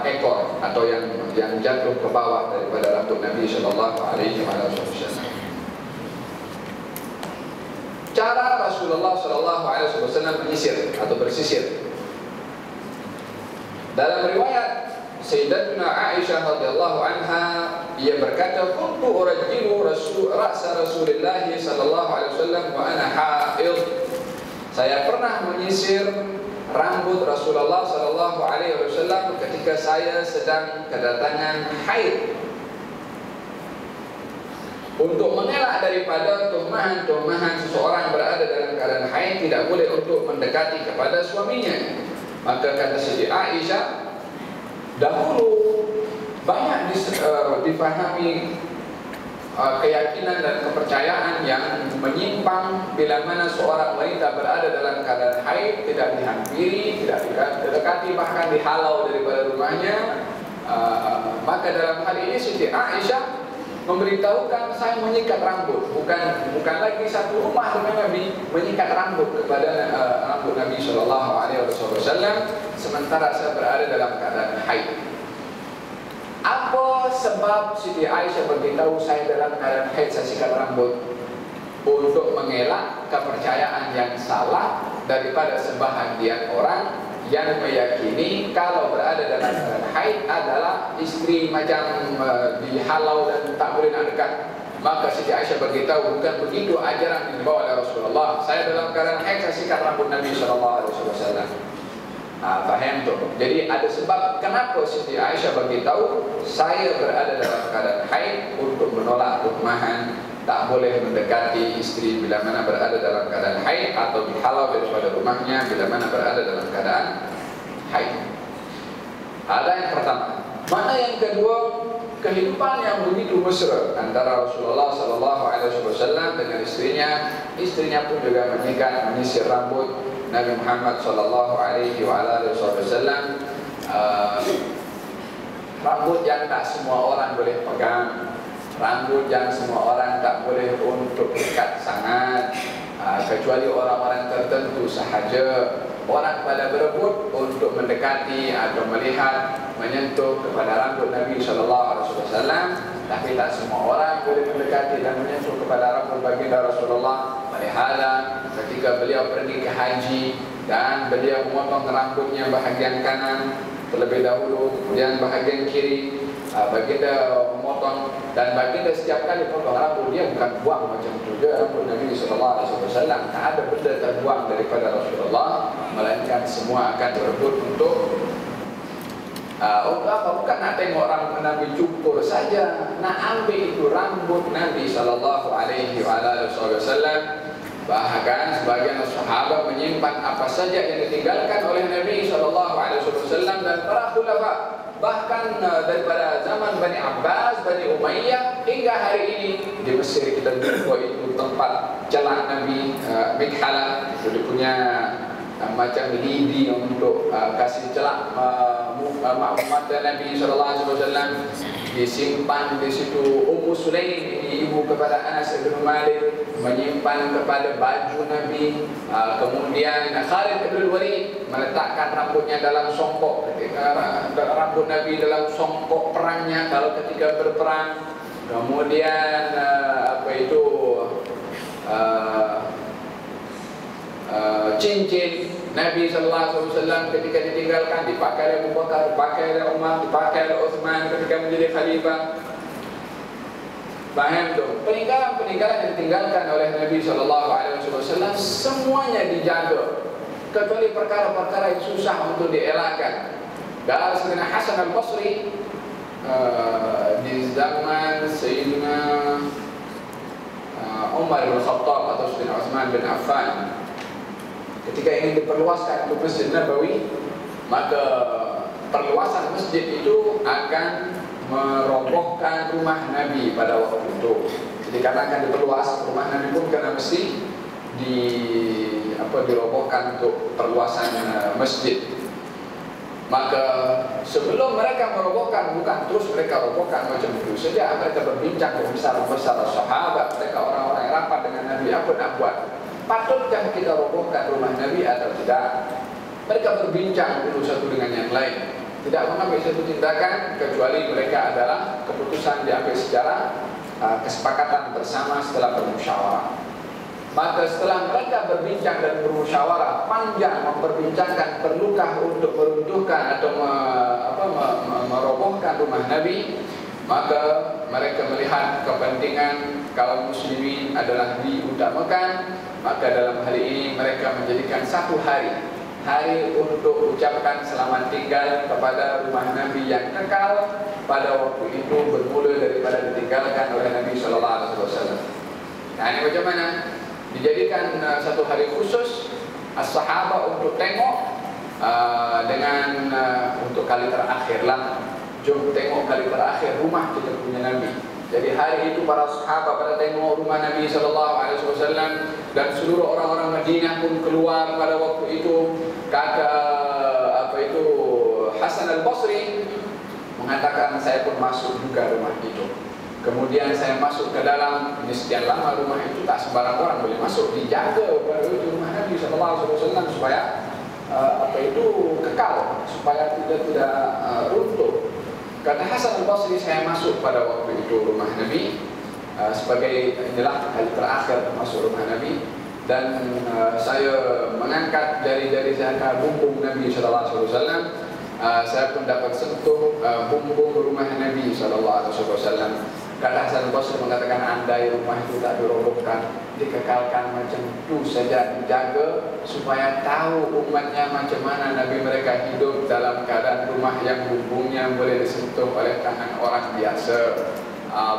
ekor atau yang jatuh ke bawah daripada rambut Nabi sallallahu alaihi wasallam. Cara Rasulullah sallallahu alaihi wasallam menyisir atau bersisir. Dalam riwayat Sayyidatuna Aisyah radhiyallahu anha, ia berkata, "Kuntu urajjilu ra'sa Rasulillah sallallahu alaihi wasallam wa ana haid." Saya pernah menyisir rambut Rasulullah sallallahu alaihi wasallam ketika saya sedang kedatangan haid, untuk mengelak daripada tumahan-tumahan seseorang berada dalam keadaan haid tidak boleh untuk mendekati kepada suaminya. Maka kata Siti Aisyah, dahulu banyak difahami keyakinan dan kepercayaan yang menyimpang bila mana seorang wanita berada dalam keadaan haid, tidak dihampiri, tidak didekati, bahkan dihalau daripada rumahnya. Maka dalam hal ini Siti Aisyah memberitahukan, saya menyikat rambut, bukan lagi satu rumah dengan Nabi, menyikat rambut kepada rambut Nabi sallallahu alaihi wasallam sementara saya berada dalam keadaan haid. Apa sebab Siti Aisyah beritahu saya dalam keadaan haid saya sikat rambut? Untuk mengelak kepercayaan yang salah daripada sebahagian orang yang meyakini kalau berada dalam keadaan haid adalah istri macam dihalau dan tak boleh nak dekat. Maka Siti Aisyah beritahu, bukan begitu ajaran yang dibawa oleh Rasulullah. Saya dalam keadaan haid saya sikat rambut Nabi sallallahu alaihi wasallam. Faham tu? Jadi ada sebab kenapa Siti Aisyah beritahu saya berada dalam keadaan haid untuk menolak tumahan tak boleh mendekati istri bila mana berada dalam keadaan haid atau dihalau daripada rumahnya bila mana berada dalam keadaan haid. Ada yang pertama. Mana yang kedua, kehidupan yang begitu mesra antara Rasulullah sallallahu alaihi wasallam dengan istrinya pun juga menyisir rambut Nabi Muhammad sallallahu alaihi wasallam. Rambut yang tak semua orang boleh pegang, rambut yang semua orang tak boleh untuk dekat sangat, kecuali orang-orang tertentu sahaja. Orang pada berebut untuk mendekati atau melihat, menyentuh kepada rambut Nabi sallallahu alaihi wasallam, tapi tak semua orang boleh mendekati dan menyentuh kepada rambut baginda Rasulullah. Lihatlah ketika beliau pergi ke haji dan beliau memotong rambutnya bahagian kanan terlebih dahulu, kemudian bahagian kiri baginda memotong, dan baginda setiap kali potong rambut dia bukan buang macam tu je rambut Nabi sallallahu alaihi wasallam. Tak ada benda terbuang daripada Rasulullah, melainkan semua akan berebut untuk apa? Bukan nak tengok rambut Nabi cukur saja, nak ambil itu rambut Nabi sallallahu alaihi wasallam. Bahkan sebagian sahabat menyimpan apa saja yang ditinggalkan oleh Nabi sallallahu alaihi wasallam dan para khulafa. Bahkan daripada zaman Bani Abbas, Bani Umayyah hingga hari ini di Mesir kita jumpa itu tempat celak Nabi, mikhala, dia punya macam lidi untuk kasih celak mata Nabi sallallahu alaihi wasallam, disimpan di situ. Ummu Sulaim, ibu kepada Anas bin Malik, menyimpan kepada baju Nabi. Kemudian Khalid bin Walid meletakkan rambutnya dalam songkok ketika rambut Nabi dalam songkok perangnya kalau ketika berperang. Kemudian cincin Nabi sallallahu alaihi wasallam ketika ditinggalkan dipakai oleh Abu Bakar, dipakai oleh Umar, dipakai oleh Utsman ketika menjadi khalifah. Paham tu? Peninggalan yang ditinggalkan oleh Nabi sallallahu alaihi wasallam semuanya dijaga, kecuali perkara-perkara yang susah untuk dielakkan. Kalau Sayyidina Hasan al-Basri di zaman Sayyidina Umar bin Khattab atau Sayyidina Utsman bin Affan, ketika ingin diperluaskan untuk Masjid Nabawi, maka perluasan masjid itu akan merobohkan rumah Nabi pada waktu itu. Jadi karena akan diperluas rumah Nabi pun karena mesti dirobohkan untuk perluasan masjid. Maka sebelum mereka merobohkan, bukan terus mereka robohkan macam itu saja. Mereka berbincang dengan besar-besar sahabat, mereka orang-orang yang rapat dengan Nabi, apa nak buat? Patutkah kita robohkan rumah Nabi atau tidak? Mereka berbincang dulu satu dengan yang lain, tidak mengambil satu tindakan kecuali mereka adalah keputusan diambil secara kesepakatan bersama setelah bermusyawarah. Maka setelah mereka berbincang dan bermusyawarah panjang memperbincangkan perlukah untuk meruntuhkan atau merobohkan rumah Nabi, maka mereka melihat kepentingan kaum muslimin adalah diutamakan. Maka dalam hal ini mereka menjadikan satu hari untuk ucapkan selamat tinggal kepada rumah Nabi yang kekal pada waktu itu bermula daripada ditinggalkan oleh Nabi Sallallahu Alaihi Wasallam. Nah, ini bagaimana? Dijadikan satu hari khusus as-sahabat untuk tengok dengan untuk kali terakhir lah. Jom tengok kali terakhir rumah kita punya Nabi. Jadi hari itu para sahabat pada tengok rumah Nabi Sallallahu Alaihi Wasallam dan seluruh orang-orang Madinah pun keluar pada waktu itu. Kata Hasan Al-Basri mengatakan saya pun masuk juga rumah itu. Kemudian saya masuk ke dalam, ini sekian lama rumah itu tak sembarang orang boleh masuk, dijaga pada rumah Nabi SAW supaya kekal, supaya tidak runtuh. Kata Hasan Al-Basri, saya masuk pada waktu itu rumah Nabi sebagai inilah kali terakhir masuk rumah Nabi, dan saya mengangkat jari-jari saya ke bumbung Nabi SAW. Saya pun dapat sentuh bumbung rumah Nabi SAW. Kata Hasan Al-Basri mengatakan, andai rumah itu tak dirobohkan, dikekalkan macam itu saja, dijaga supaya tahu umatnya macam mana Nabi mereka hidup dalam keadaan rumah yang bumbungnya boleh disentuh oleh tangan orang biasa,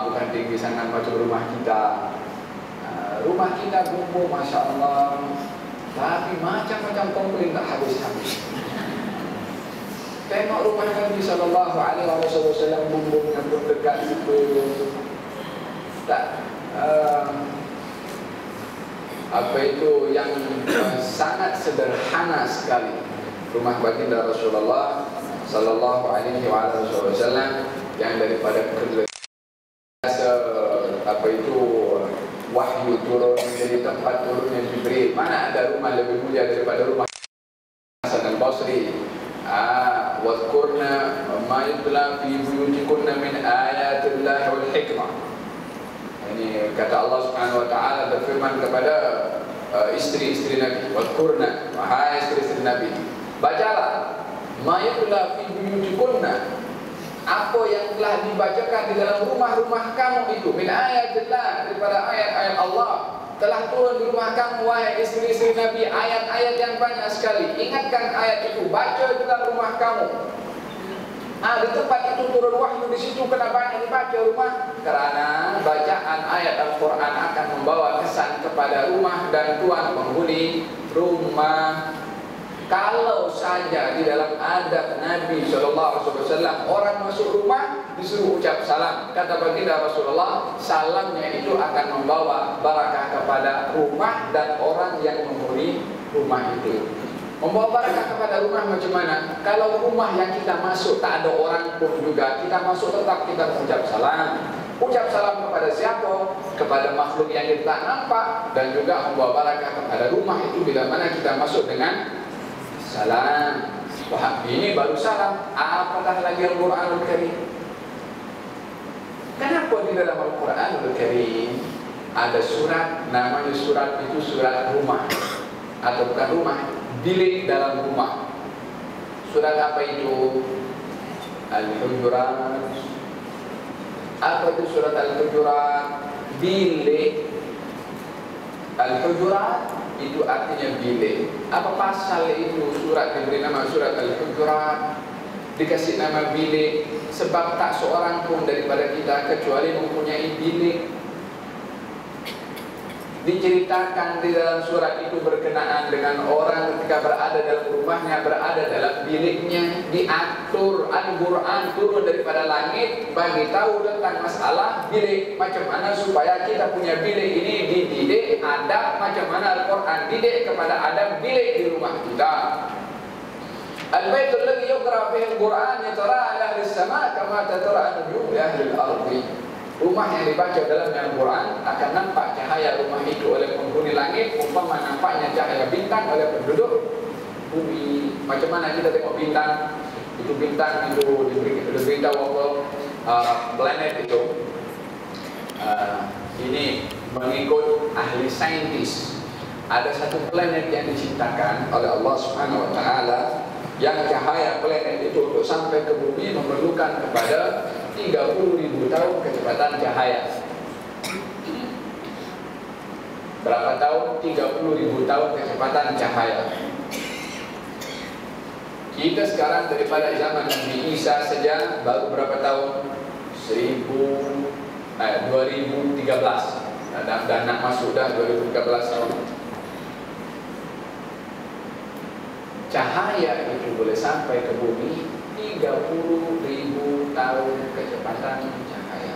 bukan tinggi sangat macam rumah kita. Rumah kita bumbung, Masya Allah, tapi macam-macam komplain tak habis-habis. Tengok rumah Nabi Sallallahu Alaihi Wasallam bumbungnya pun dekat itu, tak yang sangat sederhana sekali. Rumah baginda Rasulullah Sallallahu Alaihi Wasallam yang daripada wahyu turun menjadi tempat turunnya Jibril. Mana ada rumah lebih mulia daripada rumah Hasan Al-Basri? Wadkurna ma yutla fi buyutikunna min ayatillahi wal hikmah. Ini kata Allah Subhanahu wa taala berfirman kepada istri-istri Nabi, wadkurna, wahai istri-istri Nabi, bacalah ma yutla fi buyutikunna, apa yang telah dibacakan di dalam rumah-rumah kamu itu, min ayatillah, daripada ayat-ayat Allah telah turun di rumah kamu, wahai istri-istri Nabi, ayat-ayat yang banyak sekali. Ingatkan ayat itu, baca di dalam rumah kamu. Di tempat itu turun wahyu, di situ kenapa banyak dibaca rumah? Karena bacaan ayat Al-Quran akan membawa kesan kepada rumah dan tuan penghuni rumah. Kalau saja di dalam adab Nabi SAW orang masuk rumah disuruh ucap salam, kata baginda Rasulullah, salamnya itu akan membawa barakah kepada rumah dan orang yang menghuni rumah itu. Membawa barakah kepada rumah macam mana? Kalau rumah yang kita masuk tak ada orang pun juga, kita masuk tetap kita mengucap salam. Ucap salam kepada siapa? Kepada makhluk yang kita tak nampak, dan juga membawa barakah kepada rumah itu bila mana kita masuk dengan salam. Wah, ini baru salam, apatah lagi Al-Quranul Karim. Kenapa di dalam Al-Quranul Karim ada surat, namanya surat itu surat rumah, atau bukan rumah, bilik dalam rumah. Surat apa itu? Al-Hujurat. Apa itu surat Al-Hujurat? Bilik. Al-Hujurat itu artinya bilik. Apa pasal itu surat diberi nama surat Al-Hujurat, dikasih nama bilik? Sebab tak seorang pun daripada kita kecuali mempunyai bilik. Diceritakan di dalam surat itu berkenaan dengan orang ketika berada dalam rumahnya, berada dalam biliknya. Diatur, Al-Quran turun daripada langit bagi tahu tentang masalah bilik. Macam mana supaya kita punya bilik ini dididik adab, macam mana Al-Quran didik kepada adab bilik di rumah kita. Al-baitul ladzi yuqra fihi al-Qur'an yatara ala ahli as-sama' kama tatara an-nujum li ahli al-ardi. Rumah yang dibaca dalam Al-Quran akan nampak cahaya rumah itu oleh penghuni langit, umpama nampaknya cahaya bintang oleh penduduk bumi. Macam mana kita tengok bintang? Itu bintang itu diberitahu apa planet itu. Ini mengikut ahli saintis, ada satu planet yang diciptakan oleh Allah Subhanahu Wa Taala yang cahaya planet itu untuk sampai ke bumi memerlukan kepada 30.000 tahun kecepatan cahaya. Berapa tahun? 30.000 tahun kecepatan cahaya. Kita sekarang daripada zaman Nabi Isa saja baru berapa tahun? 2013. Dah nak masuk dah 2013 tahun. Cahaya itu boleh sampai ke bumi 30.000 tahun kecepatan cahaya.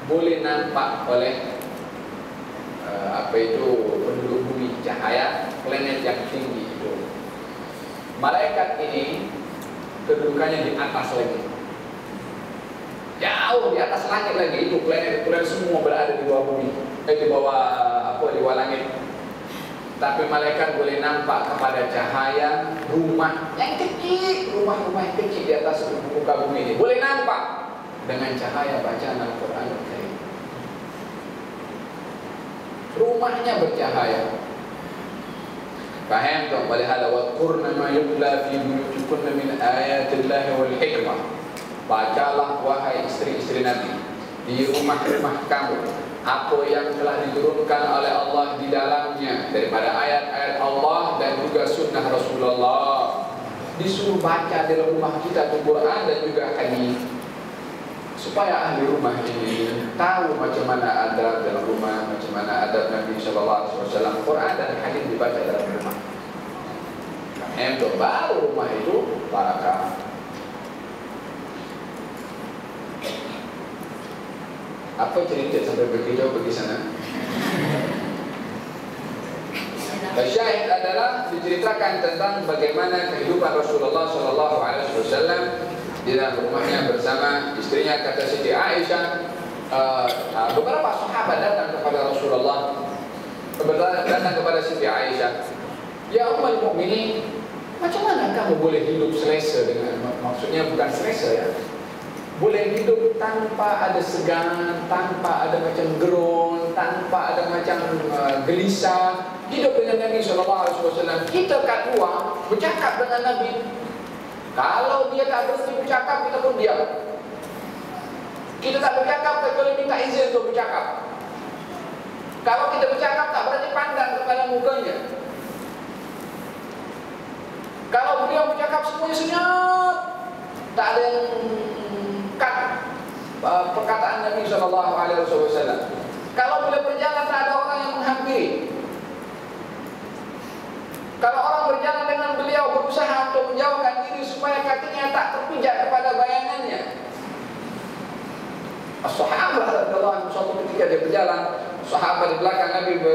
Boleh nampak oleh penduduk bumi, cahaya planet yang tinggi itu. Malaikat ini kedudukannya di atas lagi, jauh di atas langit lagi. Itu planet semua berada di bawah bumi, di bawah langit. Tapi malaikat boleh nampak kepada cahaya rumah yang kecil, rumah-rumah yang kecil di atas muka bumi ini. Boleh nampak dengan cahaya bacaan Al-Quran Al-Karim. Rumahnya bercahaya. Faham tak? Walihada wadkurna ma yutla fi buyutikunna min ayatillahi wal hikmah. Bacalah wahai istri-istri Nabi di rumah-rumah kamu apa yang telah diturunkan oleh Allah di dalamnya daripada ayat-ayat Allah dan juga sunnah Rasulullah. Disuruh baca di rumah kita Al-Quran dan juga hadis, supaya ahli rumah ini tahu macam mana adab dalam rumah, macam mana adab Nabi SAW. Quran dan hadis dibaca dalam rumah. Untuk baru rumah itu barakah. Apa cerita sampai begitu pergi sana? Syahid adalah diceritakan tentang bagaimana kehidupan Rasulullah SAW di dalam rumahnya bersama istrinya. Kata Siti Aisyah, beberapa sahabat datang kepada Rasulullah, datang kepada Siti Aisyah, ya Ummul Mukminin, macam mana kamu boleh hidup selesa dengan, maksudnya bukan selesa ya, boleh hidup tanpa ada segan, tanpa ada macam gerun, tanpa ada macam gelisah, hidup dengan Nabi SAW. Kita kat luar bercakap dengan Nabi, kalau dia tak berhenti bercakap, kita pun diam. Kita tak bercakap kecuali minta izin untuk bercakap. Kalau kita bercakap tak berani pandang kepada mukanya. Kalau beliau bercakap semuanya senyap, tak ada yang cut perkataan Nabi SAW. Kalau beliau berjalan tak ada orang yang menghampiri. Kalau orang berjalan dengan beliau berusaha untuk menjauhkan diri supaya kakinya tak terpijak kepada bayangannya. Sahabat radhiyallahu anhu suatu ketika dia berjalan, sahabat di belakang Nabi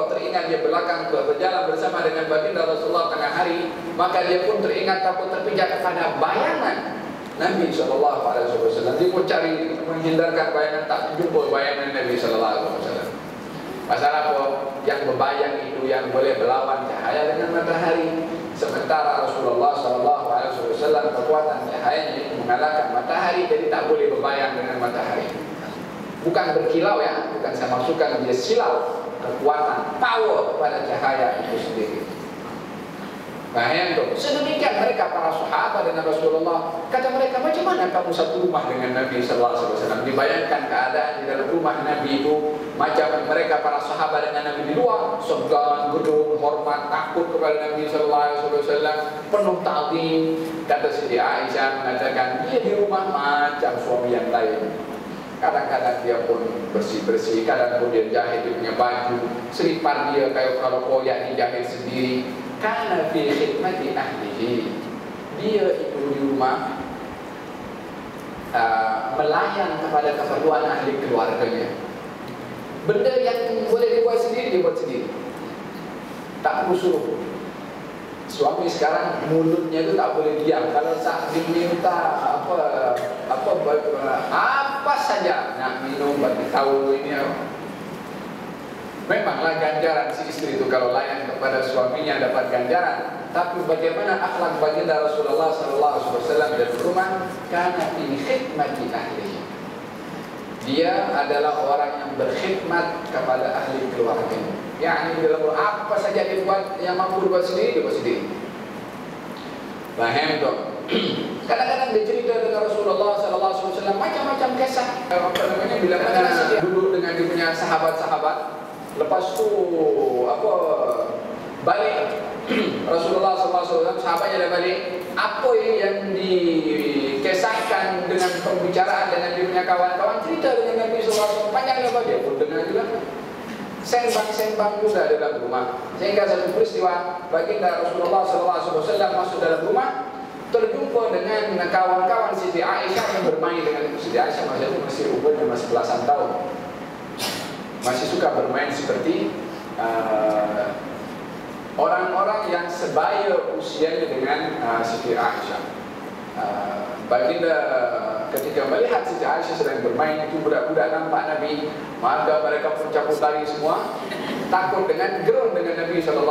teringat dia berjalan bersama dengan baginda Rasulullah tengah hari, maka dia pun teringat takut terpijak kepada bayangan Nabi SAW. Dia pun cari menghindarkan bayangan, tak jumpa bayangan Nabi SAW. Pasal apa? Yang berbayang itu yang boleh berlawan cahaya dengan matahari. Sementara Rasulullah SAW kekuatan cahayanya itu mengalahkan matahari, jadi tak boleh berbayang dengan matahari. Bukan berkilau ya, bukan saya maksudkan dia silau, kekuatan, power pada cahaya itu sendiri. Faham tu? Sedemikian mereka para sahabat dengan Rasulullah. Kata mereka, macam mana kamu satu rumah dengan Nabi SAW? Dibayangkan keadaan di dalam rumah Nabi itu macam mereka para sahabat dengan Nabi di luar, segan, gedung, hormat, takut kepada Nabi SAW, penuh ta'zim. Kata Siti Aisyah mengatakan, dia di rumah macam suami yang lain. Kadang-kadang dia pun bersih-bersih, kadang pun dia jahit dia punya baju, selipar dia kayak kalau koyak dijahit sendiri. Karena fi khidmati ahlihi, dia itu di rumah melayan kepada keperluan ahli keluarganya. Benda yang boleh dibuat sendiri, dia buat sendiri, tak perlu suruh. suami sekarang mulutnya itu tak boleh diam. Kalau tak diminta apa saja nak minum, bagi tahu ini apa. Memanglah ganjaran si istri itu kalau layan kepada suaminya dapat ganjaran. Tapi bagaimana akhlak baginda Rasulullah SAW dari rumah? Karena ini khidmati ahlihi. Dia adalah orang yang berkhidmat kepada ahli keluarganya. Yang di dalam apa saja dia buat, yang mampu buat sendiri, dia buat sendiri. Paham tak? Kadang-kadang dia cerita dengan Rasulullah SAW macam-macam kisah. Apa namanya? Bila mana dia duduk dengan dia punya sahabat-sahabat. Lepas tu balik Rasulullah SAW, sahabatnya dah balik. Apa yang dikisahkan dengan pembicaraan dengan dia punya kawan-kawan, cerita dengan Nabi SAW panjang lebar, dia pun dengar juga. Sembang-sembang juga dalam rumah. Sehingga satu peristiwa baginda Rasulullah SAW masuk dalam rumah, terjumpa dengan kawan-kawan Siti Aisyah yang bermain dengan Siti Aisyah. Masa itu masih umurnya masih belasan tahun, masih suka bermain seperti orang-orang yang sebaya usianya dengan Siti Aisyah. Baginda ketika melihat Siti Aisyah sedang bermain, itu budak-budak nampak Nabi, maka mereka pun cabut lari semua, takut dengan gerun dengan Nabi SAW,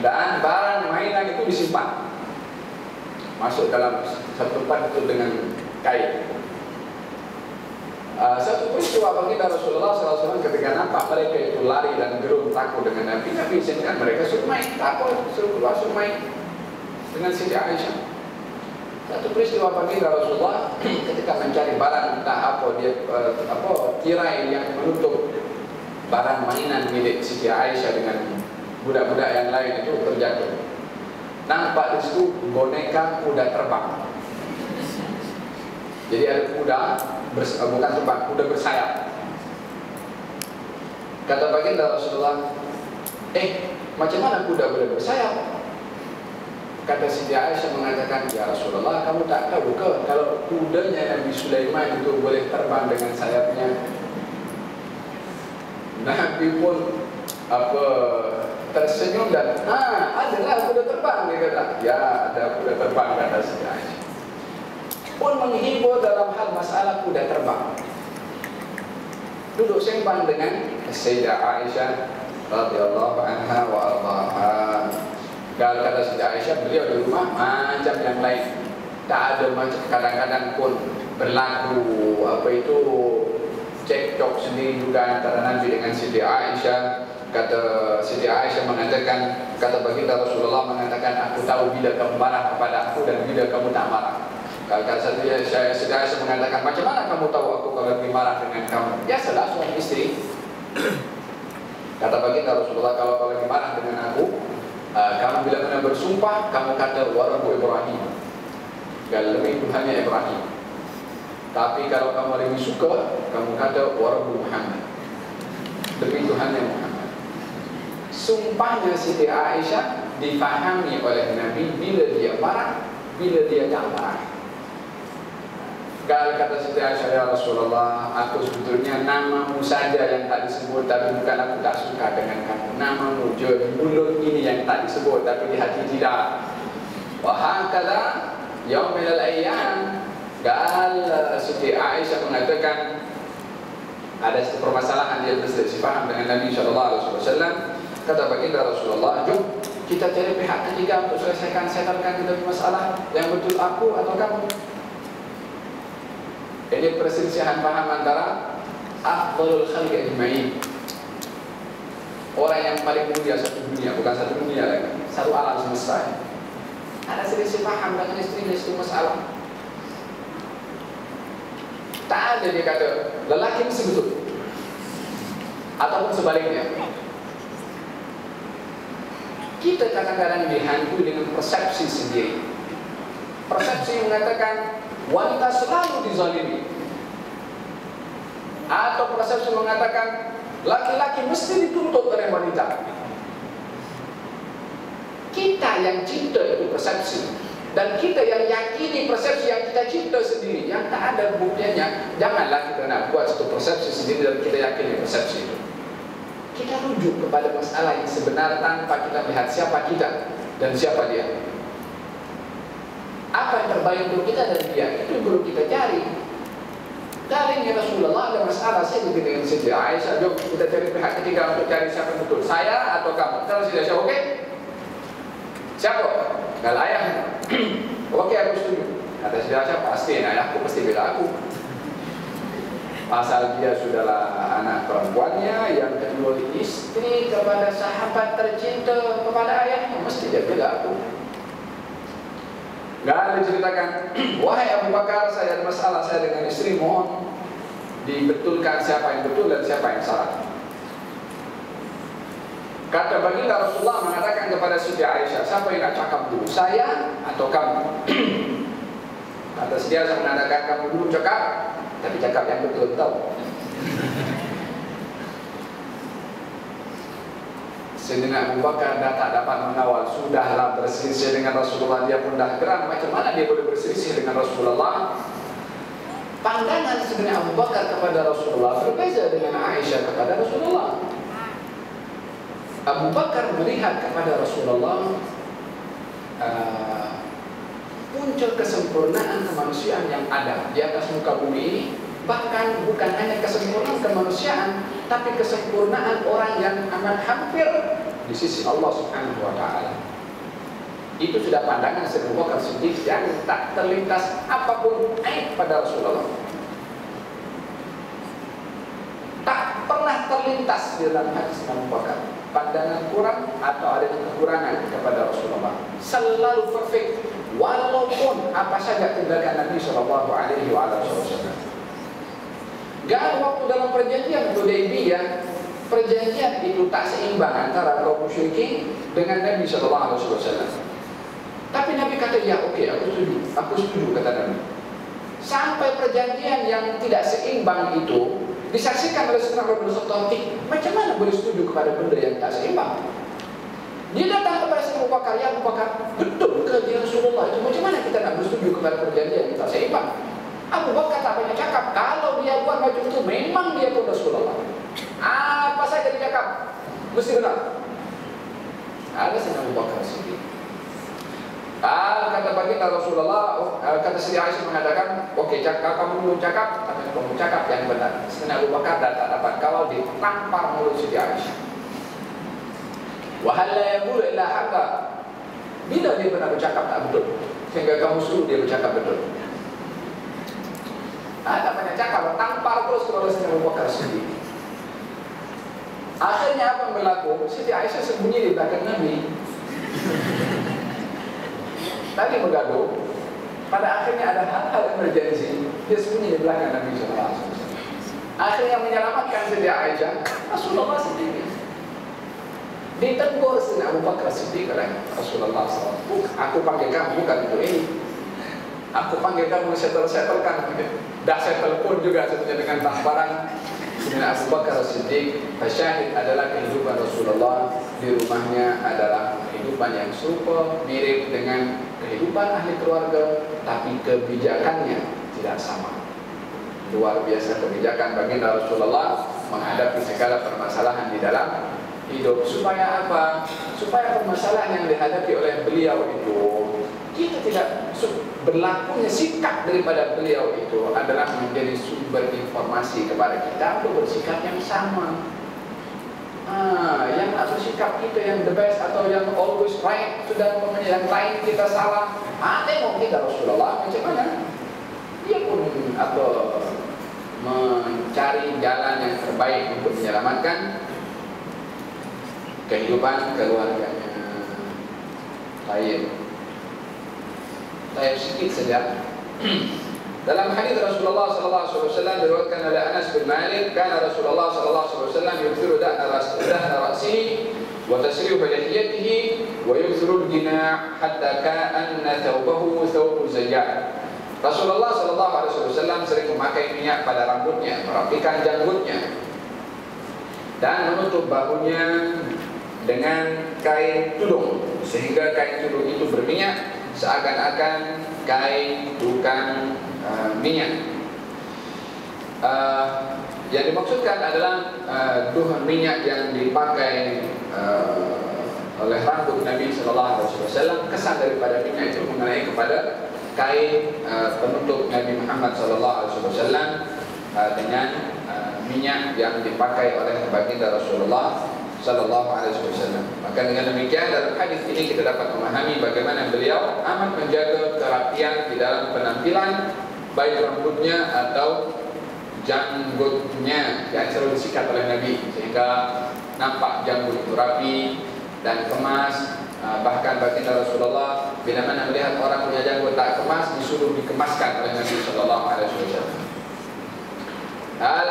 dan barang mainan itu disimpan masuk dalam satu tempat itu dengan kain. Satu peristiwa baginda Rasulullah SAW ketika nampak mereka itu lari dan gerun takut dengan Nabi, Nabi izinkan mereka suruh main, takut suruh keluar suruh main dengan Siti Aisyah. Satu peristiwa baginda Rasulullah ketika mencari barang entah apa dia tirai yang menutup barang mainan milik Siti Aisyah dengan budak-budak yang lain itu terjatuh. Nampak di situ boneka kuda terbang. Jadi ada kuda bukan terbang, kuda bersayap. Kata baginda Rasulullah, macam mana kuda boleh bersayap? Kata Siti Aisyah mengatakan, ya Rasulullah, kamu tak tahu ke kalau kudanya Nabi Sulaiman itu boleh terbang dengan sayapnya? Nabi pun tersenyum dan adalah kuda terbang, dia kata. Ya, ada kuda terbang, kata Siti Aisyah. Pun menghibur dalam hal masalah kuda terbang. Duduk sembang dengan Sayyidah Aisyah radhiyallahu anha wa ardhaha. Kalau kata Siti Aisyah, beliau di rumah macam yang lain. Tak ada macam kadang-kadang pun berlaku cekcok sendiri juga antara Nabi dengan Siti Aisyah. Kata Siti Aisyah mengatakan, kata baginda Rasulullah mengatakan, aku tahu bila kamu marah kepada aku dan bila kamu tak marah. Kata Siti Aisyah mengatakan, macam mana kamu tahu aku kalau lagi marah dengan kamu? Ya salah suami istri. Kata baginda Rasulullah, kalau lagi marah dengan aku, kamu bila mana bersumpah, kamu kata wa Rabbu Ibrahim, demi Tuhannya Ibrahim. Tapi kalau kamu lebih suka, kamu kata wa Rabbu Muhammad, demi Tuhannya Muhammad. Sumpahnya Siti Aisyah difahami oleh Nabi bila dia marah, bila dia tak marah. Kalau kata Siti Aisyah, ya Rasulullah, aku sebetulnya namamu saja yang tak disebut, tapi bukan aku tak suka dengan kamu. Namamu je, mulut ini yang tak disebut, tapi di hati tidak. Wahakala yaumil al-ayyam. Kalau Siti Aisyah mengatakan ada satu permasalahan dia berselisih faham dengan Nabi SAW, kata baginda Rasulullah, jom kita cari pihak ketiga untuk selesaikan, settlekan kita masalah yang betul aku atau kamu. Ini perselisihan paham antara afdalul khalqi ajma'in, orang yang paling mulia satu dunia, bukan satu dunia lagi, satu alam semesta. Ada selisih paham dengan istrinya itu masalah. Tak ada dia kata lelaki mesti betul, ataupun sebaliknya. Kita kadang-kadang dihantui dengan persepsi sendiri. Persepsi mengatakan wanita selalu dizalimi, atau persepsi mengatakan laki-laki mesti dituntut oleh wanita. Kita yang cinta itu persepsi, dan kita yang yakini persepsi yang kita cinta sendiri, yang tak ada buktinya. Janganlah kita nak buat satu persepsi sendiri dan kita yakini persepsi itu. kita rujuk kepada masalah yang sebenar tanpa kita melihat siapa kita dan siapa dia. Apa yang terbaik untuk kita dan dia, itu yang perlu kita cari. Dari ya Rasulullah ada masalah saya dengan Siti Aisyah, jom kita cari pihak ketiga untuk cari siapa yang betul, saya atau kamu. Kalau Siti Aisyah oke? Siapa? Kalau ayah oke, aku setuju. Kata Siti Aisyah, pasti ayahku pasti bela aku. Pasal dia sudahlah anak perempuannya, yang kedua istri kepada sahabat tercinta kepada ayahnya, mesti dia bela aku. Gak ada ceritakan, wahai Abu Bakar, saya ada masalah saya dengan istri, mohon dibetulkan siapa yang betul dan siapa yang salah. Kata baginda Rasulullah mengatakan kepada Siti Aisyah, siapa yang nak cakap dulu, saya atau kamu? Kata Siti Aisyah mengatakan, kamu dulu cakap, tapi cakap yang betul tahu. Sayyidina Abu Bakar dah tak dapat mengawal, sudahlah berselisih dengan Rasulullah, dia pun dah geram, macam mana dia boleh berselisih dengan Rasulullah? Pandangan Sayyidina Abu Bakar kepada Rasulullah berbeza dengan Aisyah kepada Rasulullah. Abu Bakar melihat kepada Rasulullah puncak kesempurnaan kemanusiaan yang ada di atas muka bumi ini. Bahkan bukan hanya kesempurnaan kemanusiaan, tapi kesempurnaan orang yang amat hampir di sisi Allah Subhanahu wa Ta'ala. Itu sudah pandangan Abu Bakar Siddiq yang tak terlintas apapun aib pada Rasulullah. Tak pernah terlintas di dalam hati Abu Bakar pandangan kurang atau ada kekurangan kepada Rasulullah. Selalu perfect, walaupun apa saja tindakan Nabi Sallallahu Alaihi Wasallam. Gak waktu dalam perjanjian Hudaybiyah, perjanjian itu tak seimbang antara kaum musyrikin dengan Nabi Sallallahu Alaihi Wasallam. Tapi Nabi kata, ya oke, aku setuju kata Nabi. Sampai perjanjian yang tidak seimbang itu disaksikan oleh Sayyidina Umar bin Khattab, macam mana boleh setuju kepada benda yang tak seimbang? Dia datang kepada Sayyidina Abu Bakar, ya Abu Bakar, betul ke dia Rasulullah itu? Macam mana kita nak bersetuju kepada perjanjian yang tak seimbang? Abu Bakar tak banyak cakap, kalau dia buat macam itu memang dia pun Rasulullah. Apa saja dia cakap mesti benar. Ada Sayyidina Abu Bakar sendiri. Kata baginda Rasulullah, kata Siti Aisyah mengatakan, oke, cakap kamu dulu cakap, tapi kamu cakap yang benar. Sayyidina Abu Bakar tak dapat kawal, ditampar mulut Siti Aisyah. Wa hal la yaqulu illa haqqa. Bila dia pernah bercakap tak betul sehingga kamu suruh dia bercakap betul? Tak banyak cakap, tampar terus oleh Sayyidina Abu Bakar sendiri. Akhirnya apa yang berlaku? Siti Aisyah sembunyi di belakang Nabi. Tadi bergaduh. Pada akhirnya ada hal-hal emergensi, dia sembunyi di belakang Nabi SAW. Akhirnya menyelamatkan Siti Aisyah Rasulullah sendiri. Ditegur Sayyidina Abu Bakar Siddiq oleh Rasulullah SAW. Aku panggil kamu bukan untuk ini. Aku panggil kamu settle-settlekan. Dah settle pun juga sebenarnya dengan tamparan. Sayyidina Abu Bakar Siddiq, syahid adalah kehidupan Rasulullah di rumahnya adalah kehidupan yang serupa, mirip dengan kehidupan ahli keluarga, tapi kebijakannya tidak sama. Luar biasa kebijakan baginda Rasulullah menghadapi segala permasalahan di dalam hidup. Supaya apa? Supaya permasalahan yang dihadapi oleh beliau itu, kita tidak berlakunya sikap daripada beliau itu adalah menjadi sumber informasi kepada kita untuk bersikap yang sama. Yang nak bersikap kita yang the best atau yang always right, sudah yang lain kita salah. Tengok kita Rasulullah macam mana? Dia pun mencari jalan yang terbaik untuk menyelamatkan kehidupan keluarganya. Saya sedikit saja. Dalam hadis Rasulullah sallallahu alaihi wasallam diriwayatkan oleh Anas bin Malik, kana Rasulullah sallallahu alaihi wasallam yukthiru da'na ra'sihi wa tasrihu lihiyatihi wa yukthiru al-ghina hatta ka'anna thawbahu thawbul zajjaj. Rasulullah sallallahu alaihi wasallam sering memakai minyak pada rambutnya, merapikan janggutnya dan menutup bahunya dengan kain tudung sehingga kain tudung itu berminyak seakan-akan kain bukan minyak. Yang dimaksudkan adalah duhun minyak yang dipakai oleh rambut Nabi Sallallahu Alaihi Wasallam. Kesan daripada minyak itu mengenai kepada kain penutup Nabi Muhammad Sallallahu Alaihi Wasallam dengan minyak yang dipakai oleh baginda Rasulullah Sallallahu Alaihi Wasallam. Maka dengan demikian dalam hadis ini kita dapat memahami bagaimana beliau amat menjaga kerapian di dalam penampilan, baik rambutnya atau janggutnya yang selalu disikat oleh Nabi sehingga nampak janggut itu rapi dan kemas. Bahkan baginda Rasulullah bila mana melihat orang punya janggut tak kemas, disuruh dikemaskan oleh Nabi Sallallahu Alaihi Wasallam.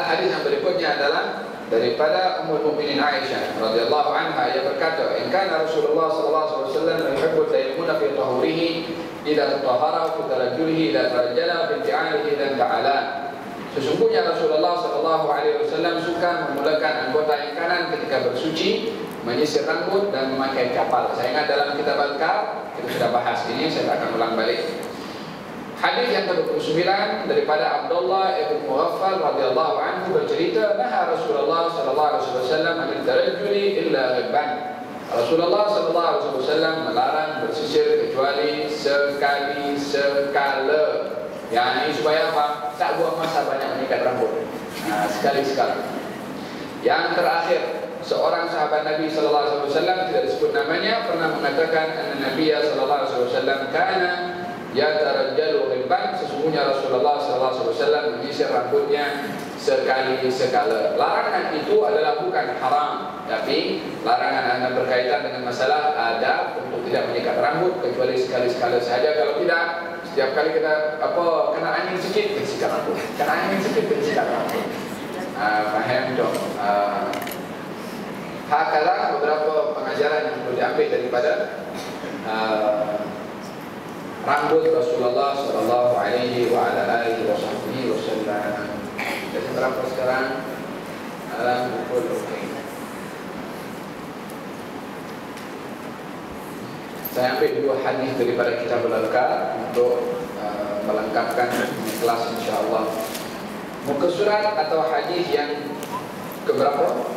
Hadis yang berikutnya adalah daripada Ummul Mukminin Aisyah radhiyallahu anha, ia berkata, "In kana Rasulullah sallallahu alaihi wasallam yuhibbu tayammuna fi tahurihi idza tatahhara fi tarajjulihi idza tarajjala fi inti'alihi dan ta'ala." Sesungguhnya Rasulullah sallallahu alaihi wasallam suka memulakan anggota yang kanan ketika bersuci, menyisir rambut dan memakai kapal. Saya ingat dalam kitab Al-Kaf kita sudah bahas ini, saya tak akan ulang balik. Hadis yang ke-29 daripada Abdullah ibn Mughaffal radhiyallahu anhu bercerita, "Naha Rasulullah sallallahu alaihi wasallam an tarajjuli illa ghibban." Rasulullah sallallahu alaihi wasallam melarang bersisir kecuali sekali sekala. Yang supaya apa? Tak buang masa banyak menyikat rambut. Sekali-sekala. Yang terakhir, seorang sahabat Nabi sallallahu alaihi wasallam tidak disebut namanya pernah mengatakan anna Nabi sallallahu alaihi wasallam kana yatarajjalu ghibban, sesungguhnya Rasulullah sallallahu alaihi wasallam menyisir rambutnya sekali sekala. Larangan itu adalah bukan haram, tapi larangan anda berkaitan dengan masalah adab untuk tidak menyikat rambut kecuali sekali sekala saja. Kalau tidak, setiap kali kita kena angin sedikit kita sikat rambut, kena angin sedikit kita sikat rambut. Faham dong? Hakalah beberapa pengajaran yang perlu diambil daripada rambut Rasulullah sallallahu alaihi wa ala alihi wasallam. Jadi berapa sekarang? Dalam pukul saya ambil dua hadis daripada kitab Al-Kaf untuk melengkapkan kelas insya-Allah. Muka surat atau hadis yang keberapa?